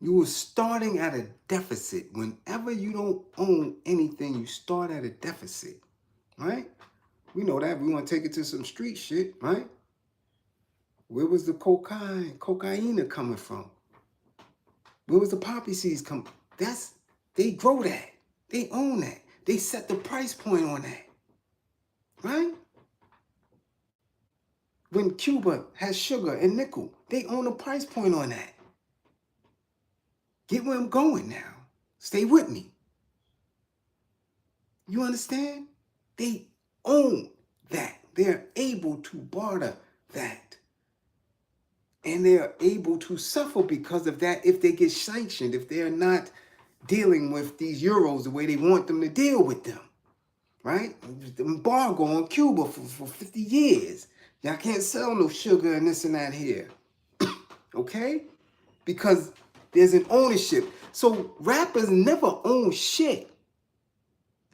You were starting at a deficit. Whenever you don't own anything, you start at a deficit, right? We know that. We want to take it to some street shit, right? Where was the cocaine coming from? Where was the poppy seeds coming? They grow that. They own that. They set the price point on that, right? When Cuba has sugar and nickel, they own a price point on that. Get where I'm going now. Stay with me. You understand? They own that. They're able to barter that. And they're able to suffer because of that if they get sanctioned, if they're not dealing with these euros the way they want them to deal with them, right? The embargo on Cuba for 50 years. Y'all can't sell no sugar and this and that here, okay? Because there's an ownership. So rappers never own shit.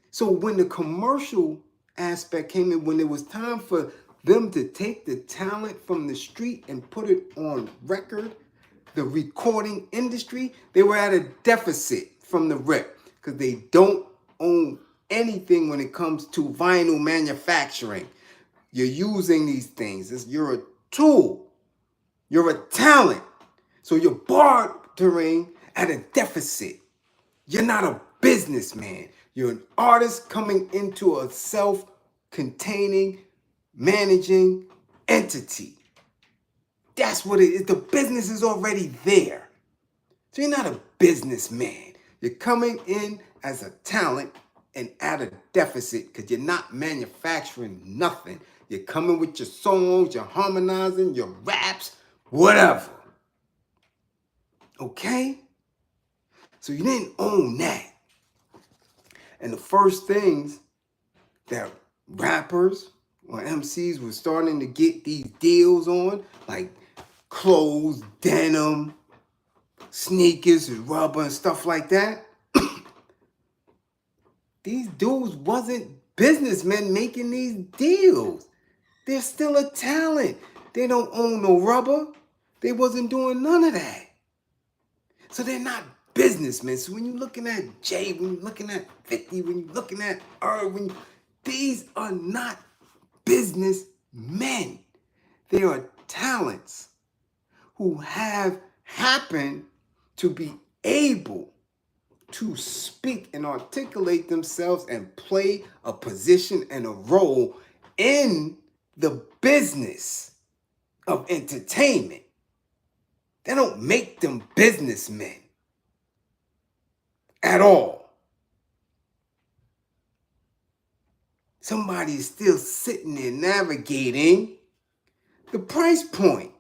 So when the commercial aspect came in, when it was time for them to take the talent from the street and put it on record, the recording industry, they were at a deficit from the rip because they don't own anything when it comes to vinyl manufacturing. You're using these things. You're a tool. You're a talent. So you're bartering at a deficit. You're not a businessman. You're an artist coming into a self-containing, managing entity. That's what it is. The business is already there. So you're not a businessman. You're coming in as a talent and at a deficit because you're not manufacturing nothing. You're coming with your songs, you're harmonizing, your raps, whatever. Okay? So you didn't own that. And the first things that rappers or MCs were starting to get these deals on, like clothes, denim, sneakers, and rubber and stuff like that. These dudes wasn't businessmen making these deals. They're still a talent. They don't own no rubber. They wasn't doing none of that. So they're not businessmen. So when you're looking at Jay, when you're looking at 50, when you're looking at Irwin, these are not businessmen. They are talents who have happened to be able to speak and articulate themselves and play a position and a role in the business of entertainment. They don't make them businessmen at all. Somebody is still sitting there navigating the price point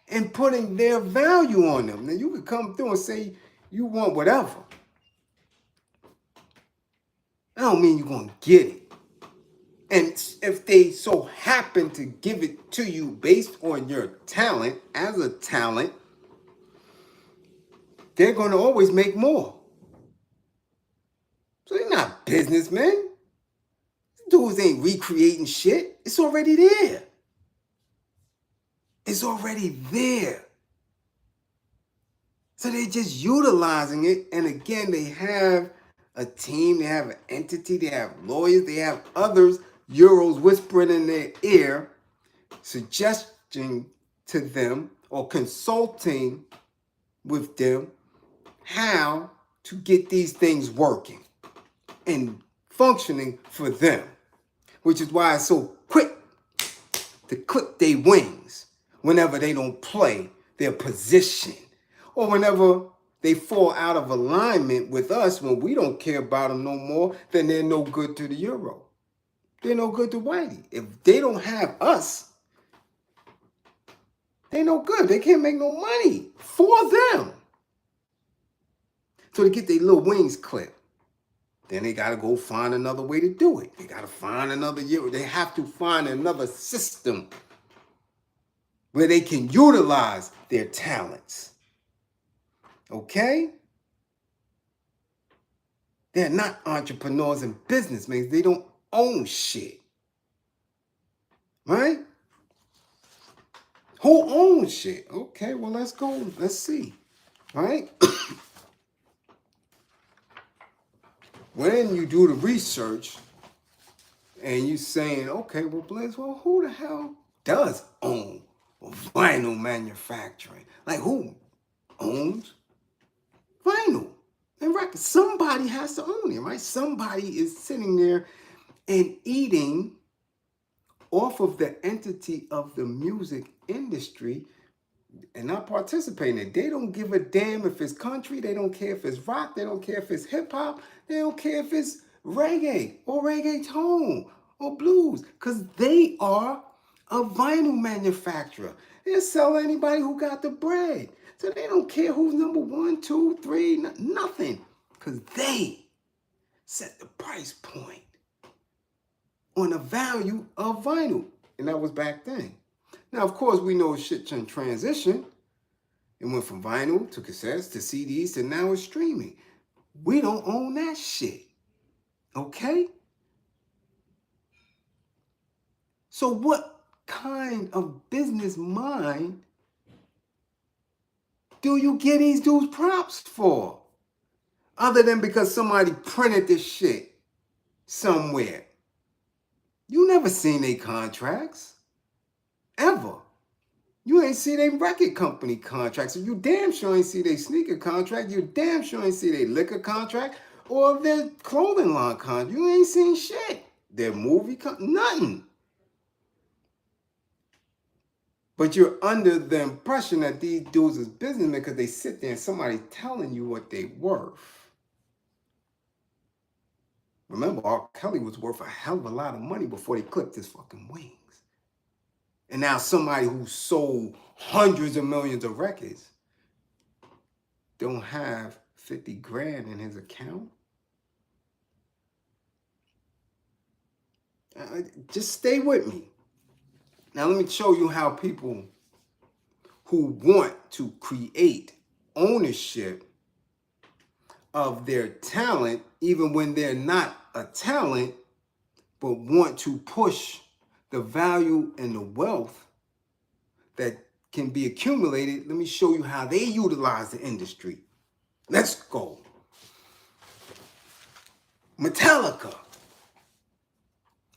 and putting their value on them. Now you could come through and say you want whatever. I don't mean you're going to get it. And if they so happen to give it to you based on your talent, as a talent, they're going to always make more. So they're not businessmen. These dudes ain't recreating shit. It's already there. It's already there. So they're just utilizing it. And again, they have a team, they have an entity, they have lawyers, they have others, Euros whispering in their ear, suggesting to them or consulting with them how to get these things working and functioning for them, which is why it's so quick to clip their wings whenever they don't play their position or whenever they fall out of alignment with us. When we don't care about them no more, then they're no good to the Euro. They're no good to Whitey. If they don't have us, they're no good. They can't make no money for them. So to get their little wings clipped, then they got to go find another way to do it. They got to find another Euro. They have to find another system where they can utilize their talents. Okay? They're not entrepreneurs and businessmen. They don't own shit. Right? Who owns shit? Okay, well, let's go. Let's see. Right? When you do the research and you saying, okay, well, Bliz, well, who the hell does own vinyl manufacturing? Like, who owns vinyl and records? Somebody has to own it, right? Somebody is sitting there and eating off of the entity of the music industry and not participating in it. They don't give a damn if it's country. They don't care if it's rock. They don't care if it's hip hop. They don't care if it's reggae or reggaeton or blues, because they are a vinyl manufacturer. They'll sell anybody who got the bread. So they don't care who's number 1, 2, 3, nothing, because they set the price point on the value of vinyl. And that was back then. Now, of course, we know shit can transition. It went from vinyl to cassettes to CDs to now it's streaming. We don't own that shit. Okay? So what kind of business mind do you get these dudes props for? Other than because somebody printed this shit somewhere. You never seen their contracts. Ever. You ain't see their record company contracts. So you damn sure ain't see their sneaker contract. You damn sure ain't see their liquor contract or their clothing line contract. You ain't seen shit. Their movie nothing. But you're under the impression that these dudes is businessmen because they sit there and somebody's telling you what they worth. Remember, R. Kelly was worth a hell of a lot of money before they clipped his fucking wings. And now somebody who sold hundreds of millions of records don't have 50 grand in his account. Just stay with me. Now let me show you how people who want to create ownership of their talent, even when they're not a talent, but want to push the value and the wealth that can be accumulated. Let me show you how they utilize the industry. Let's go. Metallica,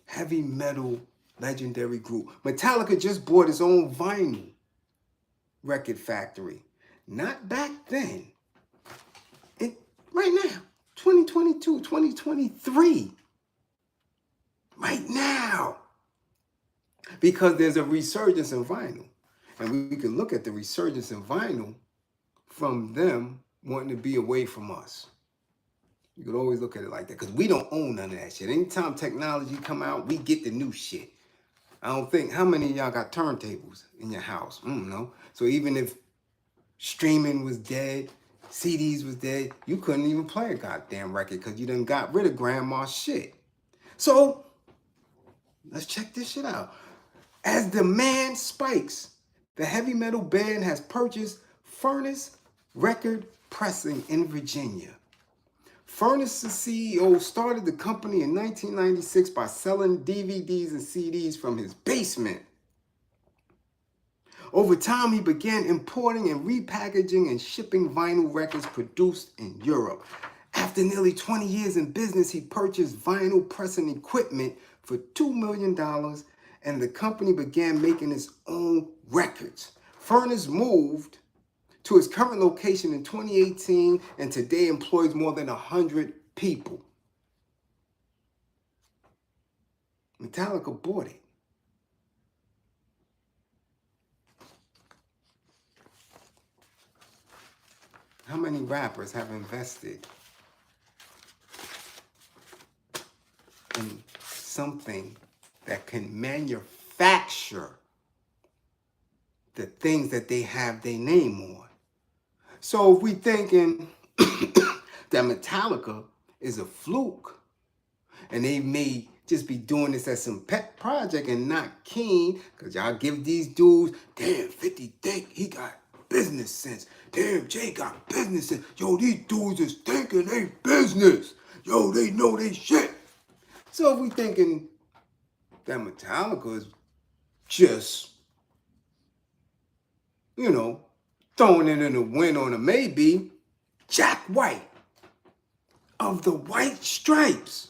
heavy metal legendary group. Metallica just bought its own vinyl record factory. Not back then. Right now, 2022, 2023. Right now. Because there's a resurgence in vinyl. And we can look at the resurgence in vinyl from them wanting to be away from us. You could always look at it like that because we don't own none of that shit. Anytime technology come out, we get the new shit. I don't think, how many of y'all got turntables in your house? I don't know. So even if streaming was dead, CDs was dead, you couldn't even play a goddamn record because you done got rid of grandma's shit. So let's check this shit out. As demand spikes, the heavy metal band has purchased Furnace Record Pressing in Virginia. Furnace's CEO started the company in 1996 by selling DVDs and CDs from his basement. Over time, he began importing and repackaging and shipping vinyl records produced in Europe. After nearly 20 years in business, he purchased vinyl pressing equipment for $2 million, and the company began making its own records. Furnace moved to his current location in 2018 and today employs more than 100 people. Metallica bought it. How many rappers have invested in something that can manufacture the things that they have their name on? So if we thinking that Metallica is a fluke and they may just be doing this as some pet project and not keen, because y'all give these dudes, damn, 50 think he got business sense. Damn, Jay got business sense. Yo, these dudes is thinking they business. Yo, they know they shit. So if we thinking that Metallica is just, you know, throwing it in the wind on a maybe, Jack White of the White Stripes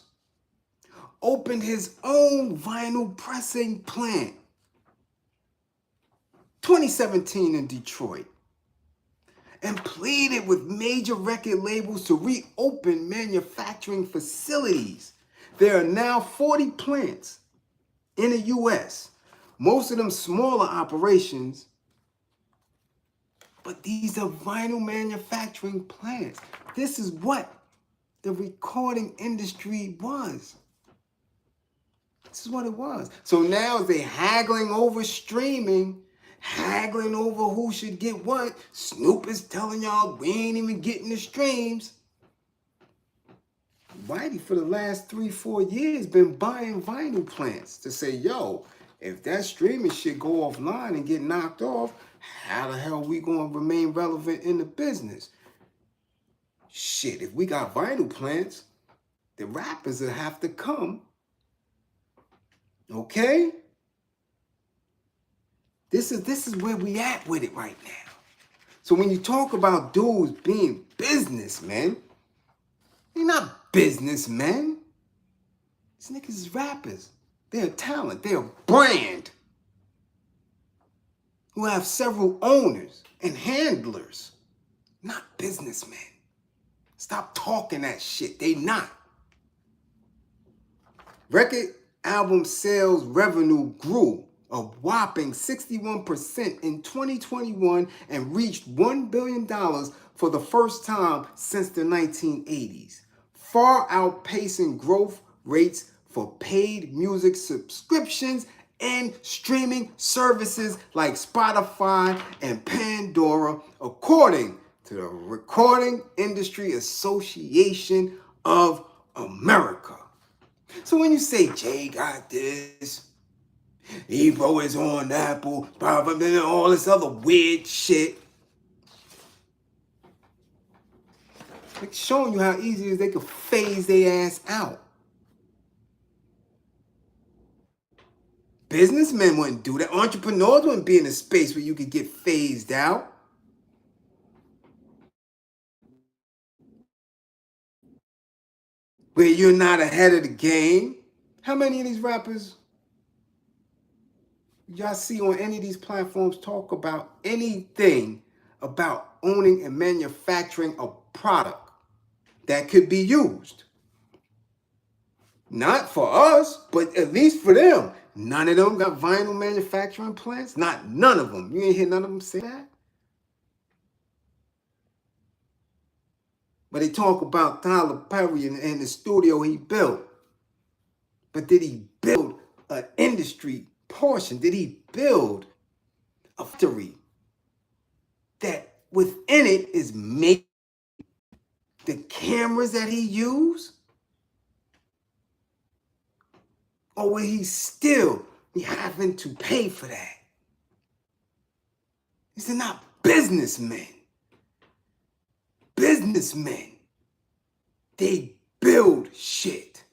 opened his own vinyl pressing plant 2017 in Detroit and pleaded with major record labels to reopen manufacturing facilities. There are now 40 plants in the US, most of them smaller operations, but these are vinyl manufacturing plants. This is what the recording industry was. This is what it was. So now they haggling over streaming, haggling over who should get what. Snoop is telling y'all we ain't even getting the streams. Whitey for the last 3-4 years been buying vinyl plants to say, yo, if that streaming shit go offline and get knocked off, how the hell we gonna remain relevant in the business? Shit, if we got vinyl plants, the rappers will have to come. Okay? This is where we at with it right now. So when you talk about dudes being businessmen, they're not businessmen. These niggas is rappers. They're a talent. They're a brand who have several owners and handlers, not businessmen. Stop talking that shit. They not. Record album sales revenue grew a whopping 61% in 2021 and reached $1 billion for the first time since the 1980s, far outpacing growth rates for paid music subscriptions and streaming services like Spotify and Pandora, according to the Recording Industry Association of America. So when you say Jay got this, Ebro is on Apple, blah, blah, blah, all this other weird shit, it's showing you how easy it is they could phase their ass out. Businessmen wouldn't do that. Entrepreneurs wouldn't be in a space where you could get phased out. Where you're not ahead of the game. How many of these rappers y'all see on any of these platforms talk about anything about owning and manufacturing a product that could be used. Not for us, but at least for them. None of them got vinyl manufacturing plants. Not none of them. You ain't hear none of them say that? But they talk about Tyler Perry and the studio he built. But did he build an industry portion? Did he build a factory that within it is making the cameras that he used? Or will he still be having to pay for that? These are not businessmen. Businessmen, they build shit.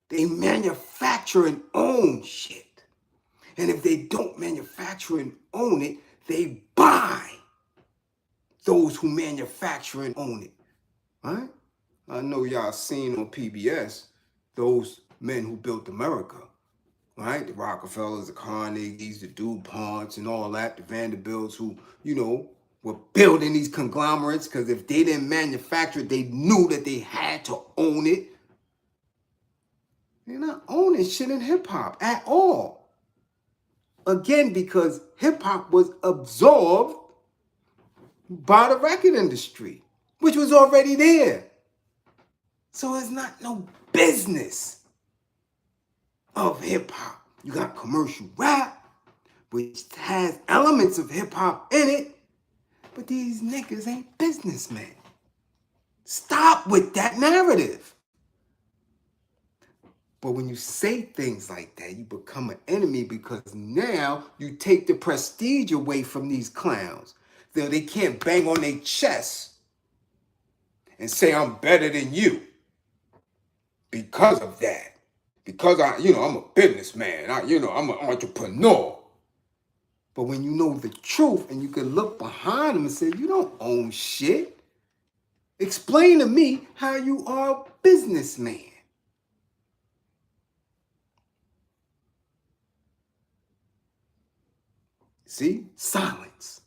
They manufacture and own shit. And if they don't manufacture and own it, they buy those who manufacture and own it. Right? I know y'all seen on PBS those men who built America. Right? The Rockefellers, the Carnegies, the DuPonts, and all that, the Vanderbilts who, were building these conglomerates because if they didn't manufacture it, they knew that they had to own it. They're not owning shit in hip-hop at all. Again, because hip-hop was absorbed by the record industry, which was already there. So it's not no business of hip-hop. You got commercial rap, which has elements of hip-hop in it, but these niggas ain't businessmen. Stop with that narrative. But when you say things like that, you become an enemy because now you take the prestige away from these clowns. They can't bang on their chest and say, I'm better than you because of that. Because I'm a businessman. I'm an entrepreneur. But when you know the truth and you can look behind them and say, you don't own shit. Explain to me how you are a businessman. See? Silence.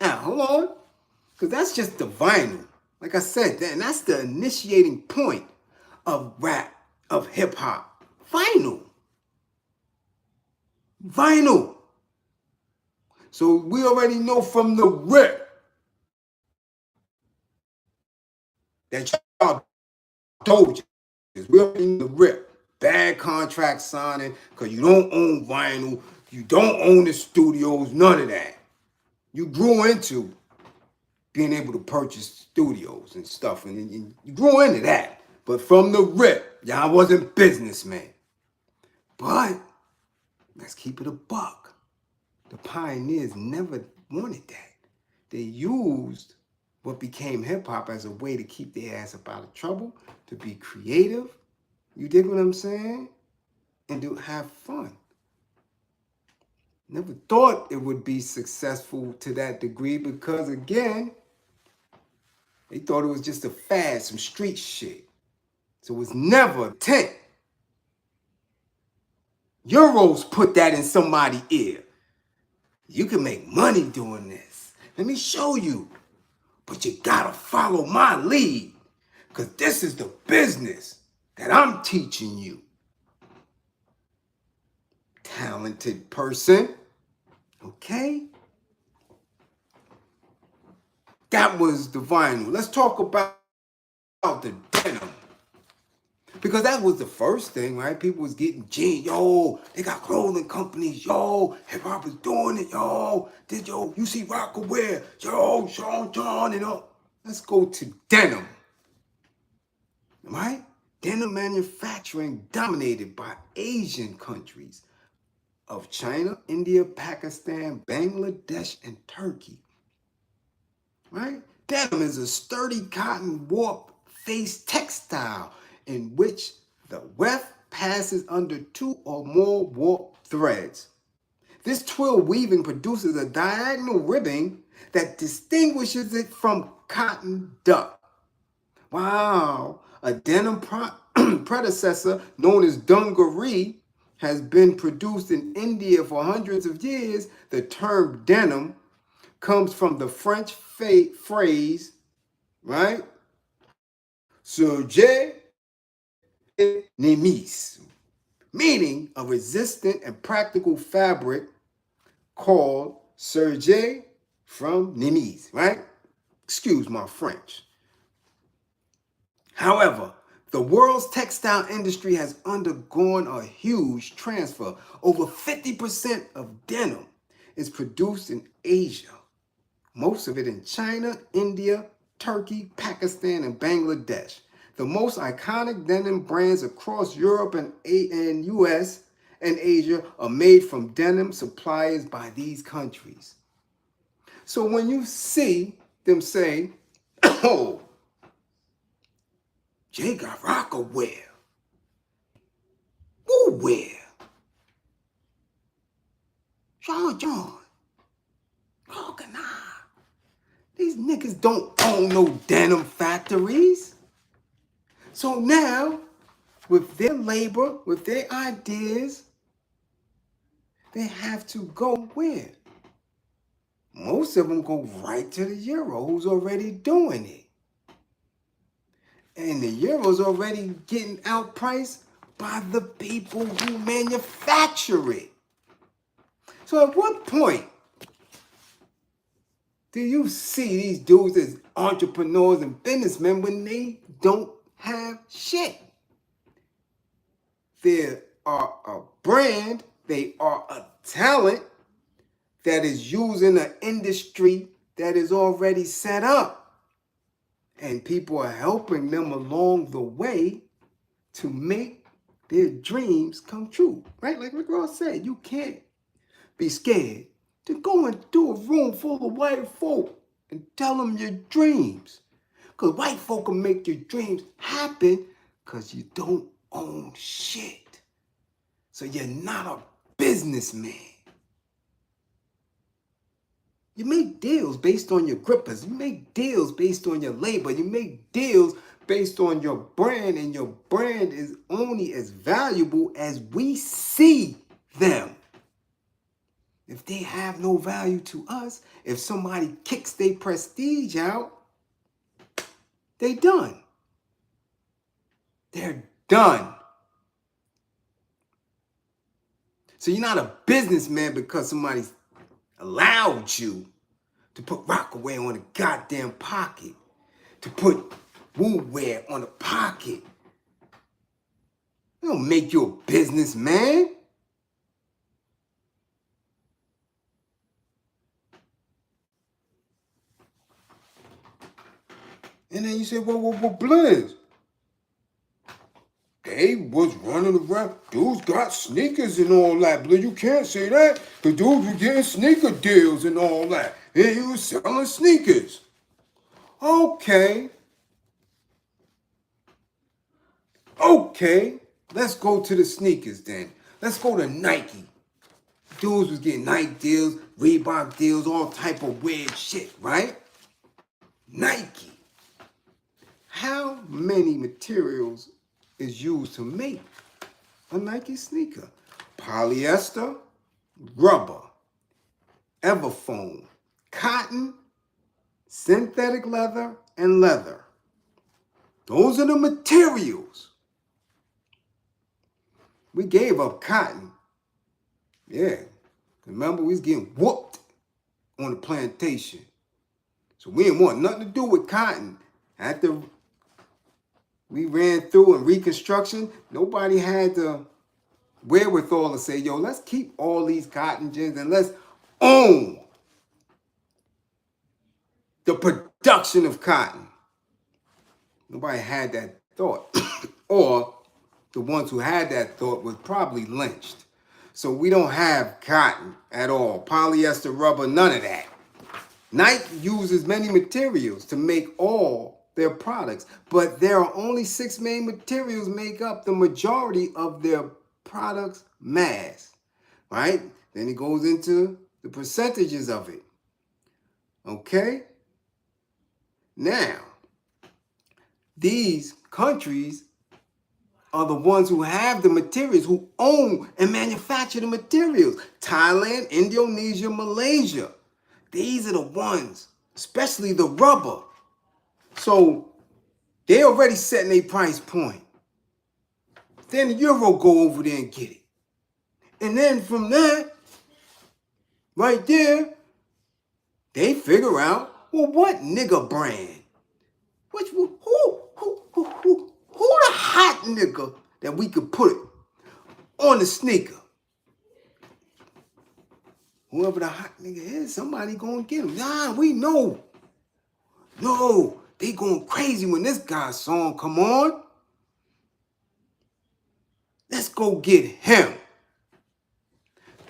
Now, hold on. Because that's just the vinyl. Like I said, and that's the initiating point of rap, of hip-hop. Vinyl. Vinyl. So we already know from the rip that y'all told you. We already know the rip. Bad contract signing because you don't own vinyl. You don't own the studios. None of that. You grew into being able to purchase studios and stuff. And you grew into that. But from the rip, y'all wasn't businessmen. But let's keep it a buck. The pioneers never wanted that. They used what became hip-hop as a way to keep their ass up out of trouble, to be creative. You dig what I'm saying? And to have fun. Never thought it would be successful to that degree because, again, they thought it was just a fad, some street shit. So it was never intent. Euros put that in somebody's ear. You can make money doing this. Let me show you. But you gotta follow my lead. Because this is the business that I'm teaching you. Talented person. Okay? That was the vinyl. Let's talk about the denim. Because that was the first thing, right? People was getting jeans. Yo, they got clothing companies. Yo, hip-hop is doing it. Yo, you see Rockaware. Yo, Sean John and all. Let's go to denim. Right? Denim manufacturing dominated by Asian countries of China, India, Pakistan, Bangladesh, and Turkey. Right? Denim is a sturdy cotton warp face textile in which the weft passes under two or more warp threads. This twill weaving produces a diagonal ribbing that distinguishes it from cotton duck. Wow, a denim predecessor known as dungaree has been produced in India for hundreds of years, the term denim comes from the French phrase, right? Serge nemis, meaning a resistant and practical fabric called serge from nemis, right? Excuse my French. However, the world's textile industry has undergone a huge transfer. Over 50% of denim is produced in Asia, most of it in China, India, Turkey, Pakistan, and Bangladesh. The most iconic denim brands across Europe and US and Asia are made from denim suppliers by these countries. So when you see them say, oh, Jay got Rockaware, who wear? John, Organize. These niggas don't own no denim factories. So now, with their labor, with their ideas, they have to go where? Most of them go right to the Euro, who's already doing it. And the Euro's already getting outpriced by the people who manufacture it. So at what point do you see these dudes as entrepreneurs and businessmen when they don't have shit? They are a brand, they are a talent that is using an industry that is already set up. And people are helping them along the way to make their dreams come true. Right? Like Rick Ross said, you can't be scared to go into a room full of white folk and tell them your dreams. Because white folk can make your dreams happen because you don't own shit. So you're not a businessman. You make deals based on your grippers. You make deals based on your labor. You make deals based on your brand, and your brand is only as valuable as we see them. If they have no value to us, if somebody kicks their prestige out, they done. They're done. So you're not a businessman because somebody's allowed you to put Rockaway on a goddamn pocket, to put Woo-Wear on a pocket. It don't make you a businessman. And then you say, well, Bliz. They was running around. Dudes got sneakers and all that. Bliz, you can't say that. The dudes were getting sneaker deals and all that. And he was selling sneakers. Okay. Okay. Let's go to the sneakers then. Let's go to Nike. Dudes was getting Nike deals, Reebok deals, all type of weird shit, right? Nike. How many materials is used to make a Nike sneaker? Polyester, rubber, everfoam, cotton, synthetic leather, and leather. Those are the materials. We gave up cotton. Yeah. Remember, we was getting whooped on the plantation. So we didn't want nothing to do with cotton. After we ran through in Reconstruction, nobody had the wherewithal to say, yo, let's keep all these cotton gins and let's own the production of cotton. Nobody had that thought. Or the ones who had that thought was probably lynched. So we don't have cotton at all. Polyester, rubber, none of that. Nike uses many materials to make all their products, but there are only 6 main materials make up the majority of their products mass, right? Then it goes into the percentages of it. Okay? Now, these countries are the ones who have the materials, who own and manufacture the materials. Thailand, Indonesia, Malaysia. These are the ones, especially the rubber. So they already setting a price point. Then the Euro go over there and get it. And then from that, right there, they figure out, well, what nigga brand? Who the hot nigga that we could put on the sneaker? Whoever the hot nigga is, somebody gonna get him. Nah, we know. No, they going crazy when this guy's song come on. Let's go get him.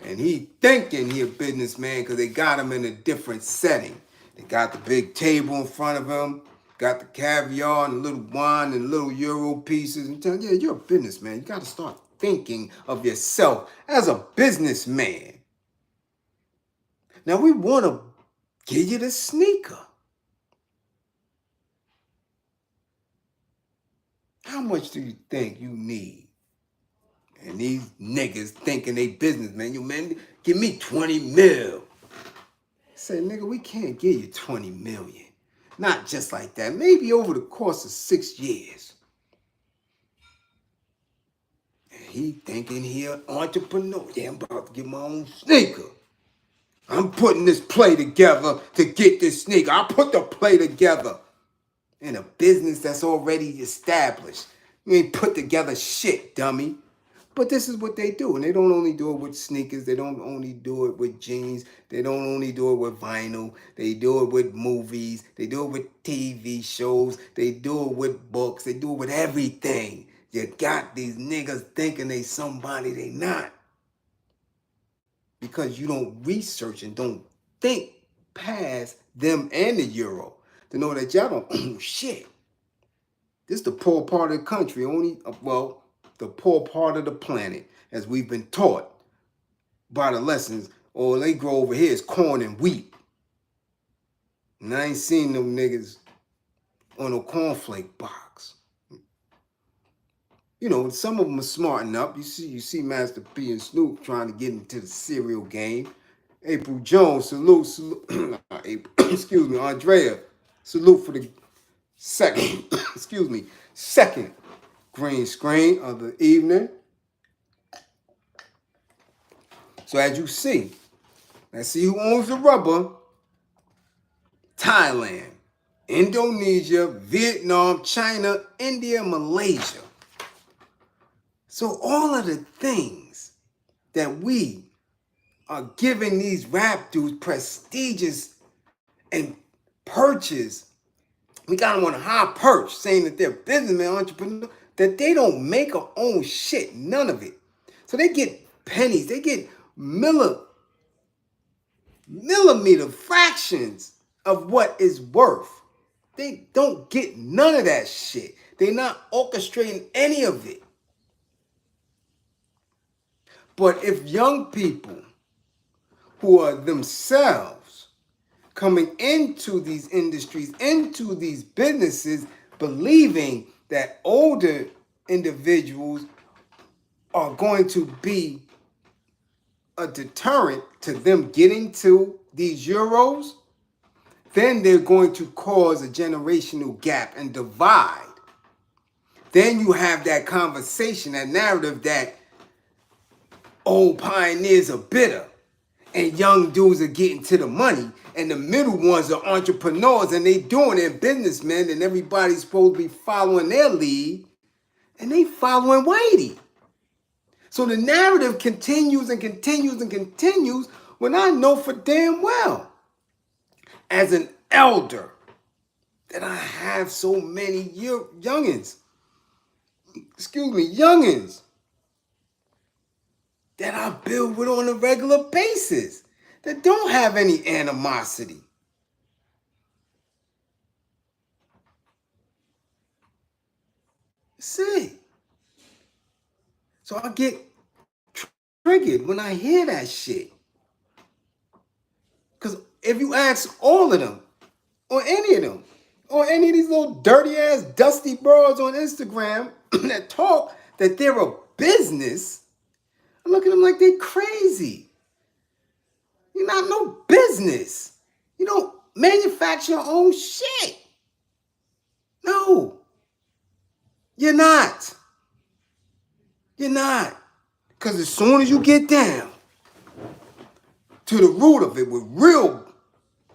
And he thinking he a businessman because they got him in a different setting. They got the big table in front of him, got the caviar and a little wine and little Euro pieces. And telling, yeah, you're a businessman. You got to start thinking of yourself as a businessman. Now we want to give you the sneaker. How much do you think you need? And these niggas thinking they businessmen, you man, give me 20 mil. Say, nigga, we can't give you 20 million. Not just like that. Maybe over the course of 6 years. And he thinking he an entrepreneur. Yeah, I'm about to get my own sneaker. I'm putting this play together to get this sneaker. I put the play together in a business that's already established. You ain't put together shit, dummy. But this is what they do. And they don't only do it with sneakers. They don't only do it with jeans. They don't only do it with vinyl. They do it with movies. They do it with TV shows. They do it with books. They do it with everything. You got these niggas thinking they somebody they not. Because you don't research and don't think past them and the Euro to know that y'all don't own shit. This is the poor part of the country. The poor part of the planet, as we've been taught by the lessons. All they grow over here is corn and wheat. And I ain't seen them niggas on no cornflake box. You know, some of them are smarting up. You see Master P and Snoop trying to get into the cereal game. April Jones, salute. Excuse me, Andrea, salute for the second, second green screen of the evening. So as you see, let's see who owns the rubber. Thailand, Indonesia, Vietnam, China, India, Malaysia. So all of the things that we are giving these rap dudes prestigious and purchase, we got them on a high perch saying that they're businessmen, entrepreneurs, that they don't make or own shit, none of it. So they get pennies, they get millimeter fractions of what is worth. They don't get none of that shit. They're not orchestrating any of it. But if young people who are themselves coming into these industries, into these businesses, believing that older individuals are going to be a deterrent to them getting to these Euros, then they're going to cause a generational gap and divide. Then you have that conversation, that narrative that old pioneers are bitter and young dudes are getting to the money, and the middle ones are entrepreneurs and they doing it, businessmen, and everybody's supposed to be following their lead, and they following Whitey. So the narrative continues and continues and continues when I know for damn well, as an elder, that I have so many youngins, that I build with on a regular basis, that don't have any animosity. See? So I get triggered when I hear that shit. Because if you ask all of them, or any of them, or any of these little dirty ass dusty bros on Instagram that talk, that they're a business, I look at them like they're crazy. You're not no business. You don't manufacture your own shit. No. You're not. You're not. Because as soon as you get down to the root of it with real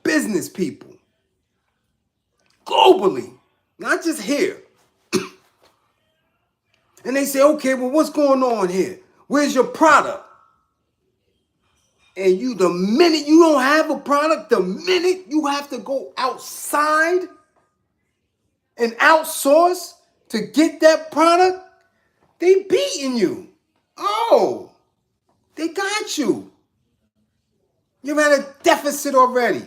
business people, globally, not just here, and they say, okay, well, what's going on here? Where's your product? And you, the minute you don't have a product, the minute you have to go outside and outsource to get that product, they beating you. Oh, they got you. You're at a deficit already.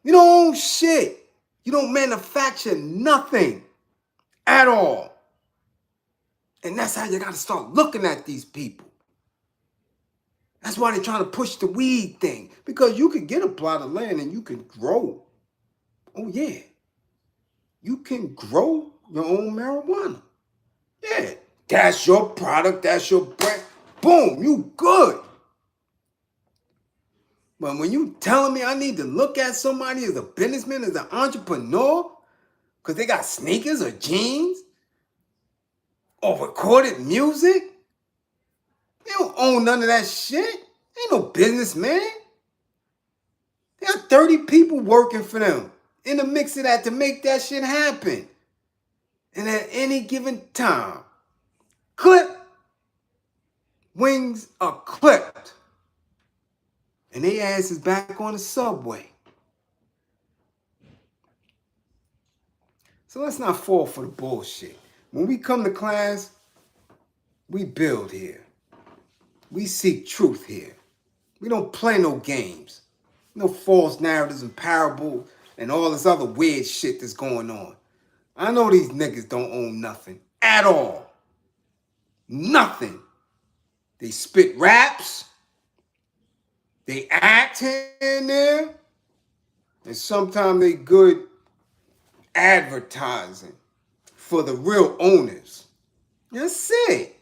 You don't own shit. You don't manufacture nothing at all. And that's how you got to start looking at these people. That's why they're trying to push the weed thing. Because you can get a plot of land and you can grow. Oh, yeah. You can grow your own marijuana. Yeah. That's your product. That's your brand. Boom. You good. But when you telling me I need to look at somebody as a businessman, as an entrepreneur, because they got sneakers or jeans or recorded music, they don't own none of that shit. They ain't no businessman. They got 30 people working for them in the mix of that to make that shit happen. And at any given time, wings are clipped. And they ass is back on the subway. So let's not fall for the bullshit. When we come to class, we build here. We seek truth here. We don't play no games. No false narratives and parables and all this other weird shit that's going on. I know these niggas don't own nothing at all. Nothing. They spit raps. They act here and there. And sometimes they good advertising for the real owners. That's it.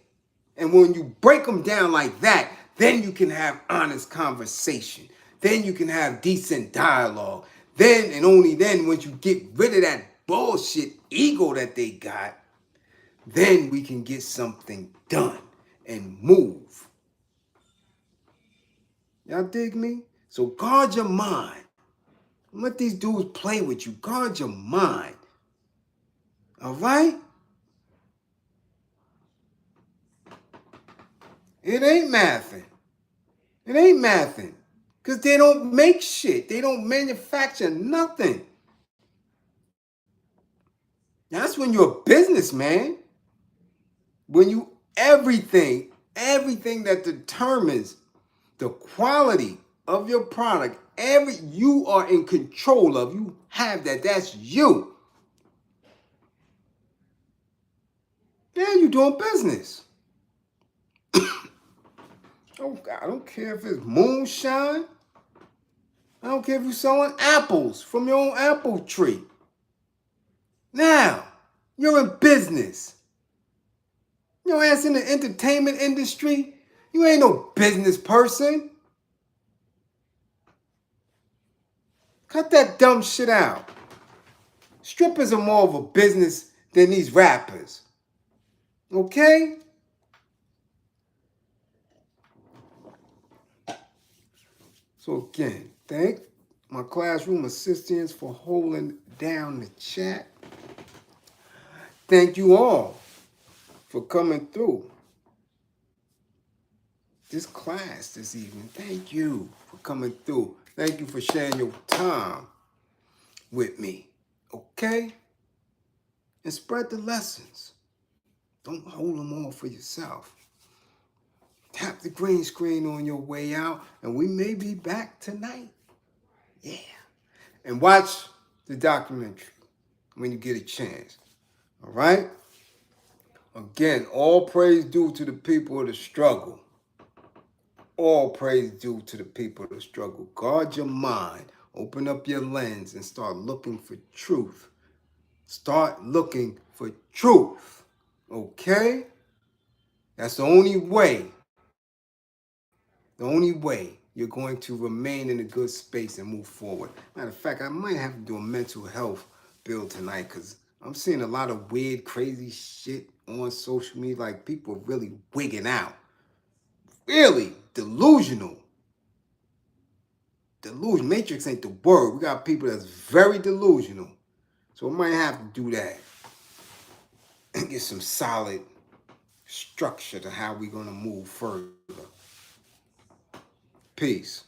And when you break them down like that, then you can have honest conversation. Then you can have decent dialogue. Then and only then, once you get rid of that bullshit ego that they got, then we can get something done and move. Y'all dig me? So guard your mind. Don't let these dudes play with you. Guard your mind. All right? It ain't mathing. It ain't mathing. Because they don't make shit. They don't manufacture nothing. That's when you're a businessman. When you everything that determines the quality of your product, you are in control of. You have that. That's you. Yeah, you're doing business. Oh God, I don't care if it's moonshine. I don't care if you're selling apples from your own apple tree. Now, you're in business. Your ass in the entertainment industry, you ain't no business person. Cut that dumb shit out. Strippers are more of a business than these rappers. Okay? So again, thank my classroom assistants for holding down the chat. Thank you all for coming through this class this evening. Thank you for coming through. Thank you for sharing your time with me. Okay? And spread the lessons. Don't hold them all for yourself. Tap the green screen on your way out, and we may be back tonight. Yeah. And watch the documentary when you get a chance. All right? Again, all praise due to the people of the struggle. All praise due to the people of the struggle. Guard your mind. Open up your lens and start looking for truth. Start looking for truth. Okay? That's the only way. The only way you're going to remain in a good space and move forward. Matter of fact, I might have to do a mental health bill tonight because I'm seeing a lot of weird, crazy shit on social media. Like people really wigging out. Really delusional. Delusion. Matrix ain't the word. We got people that's very delusional. So I might have to do that and get some solid structure to how we're going to move further. Peace.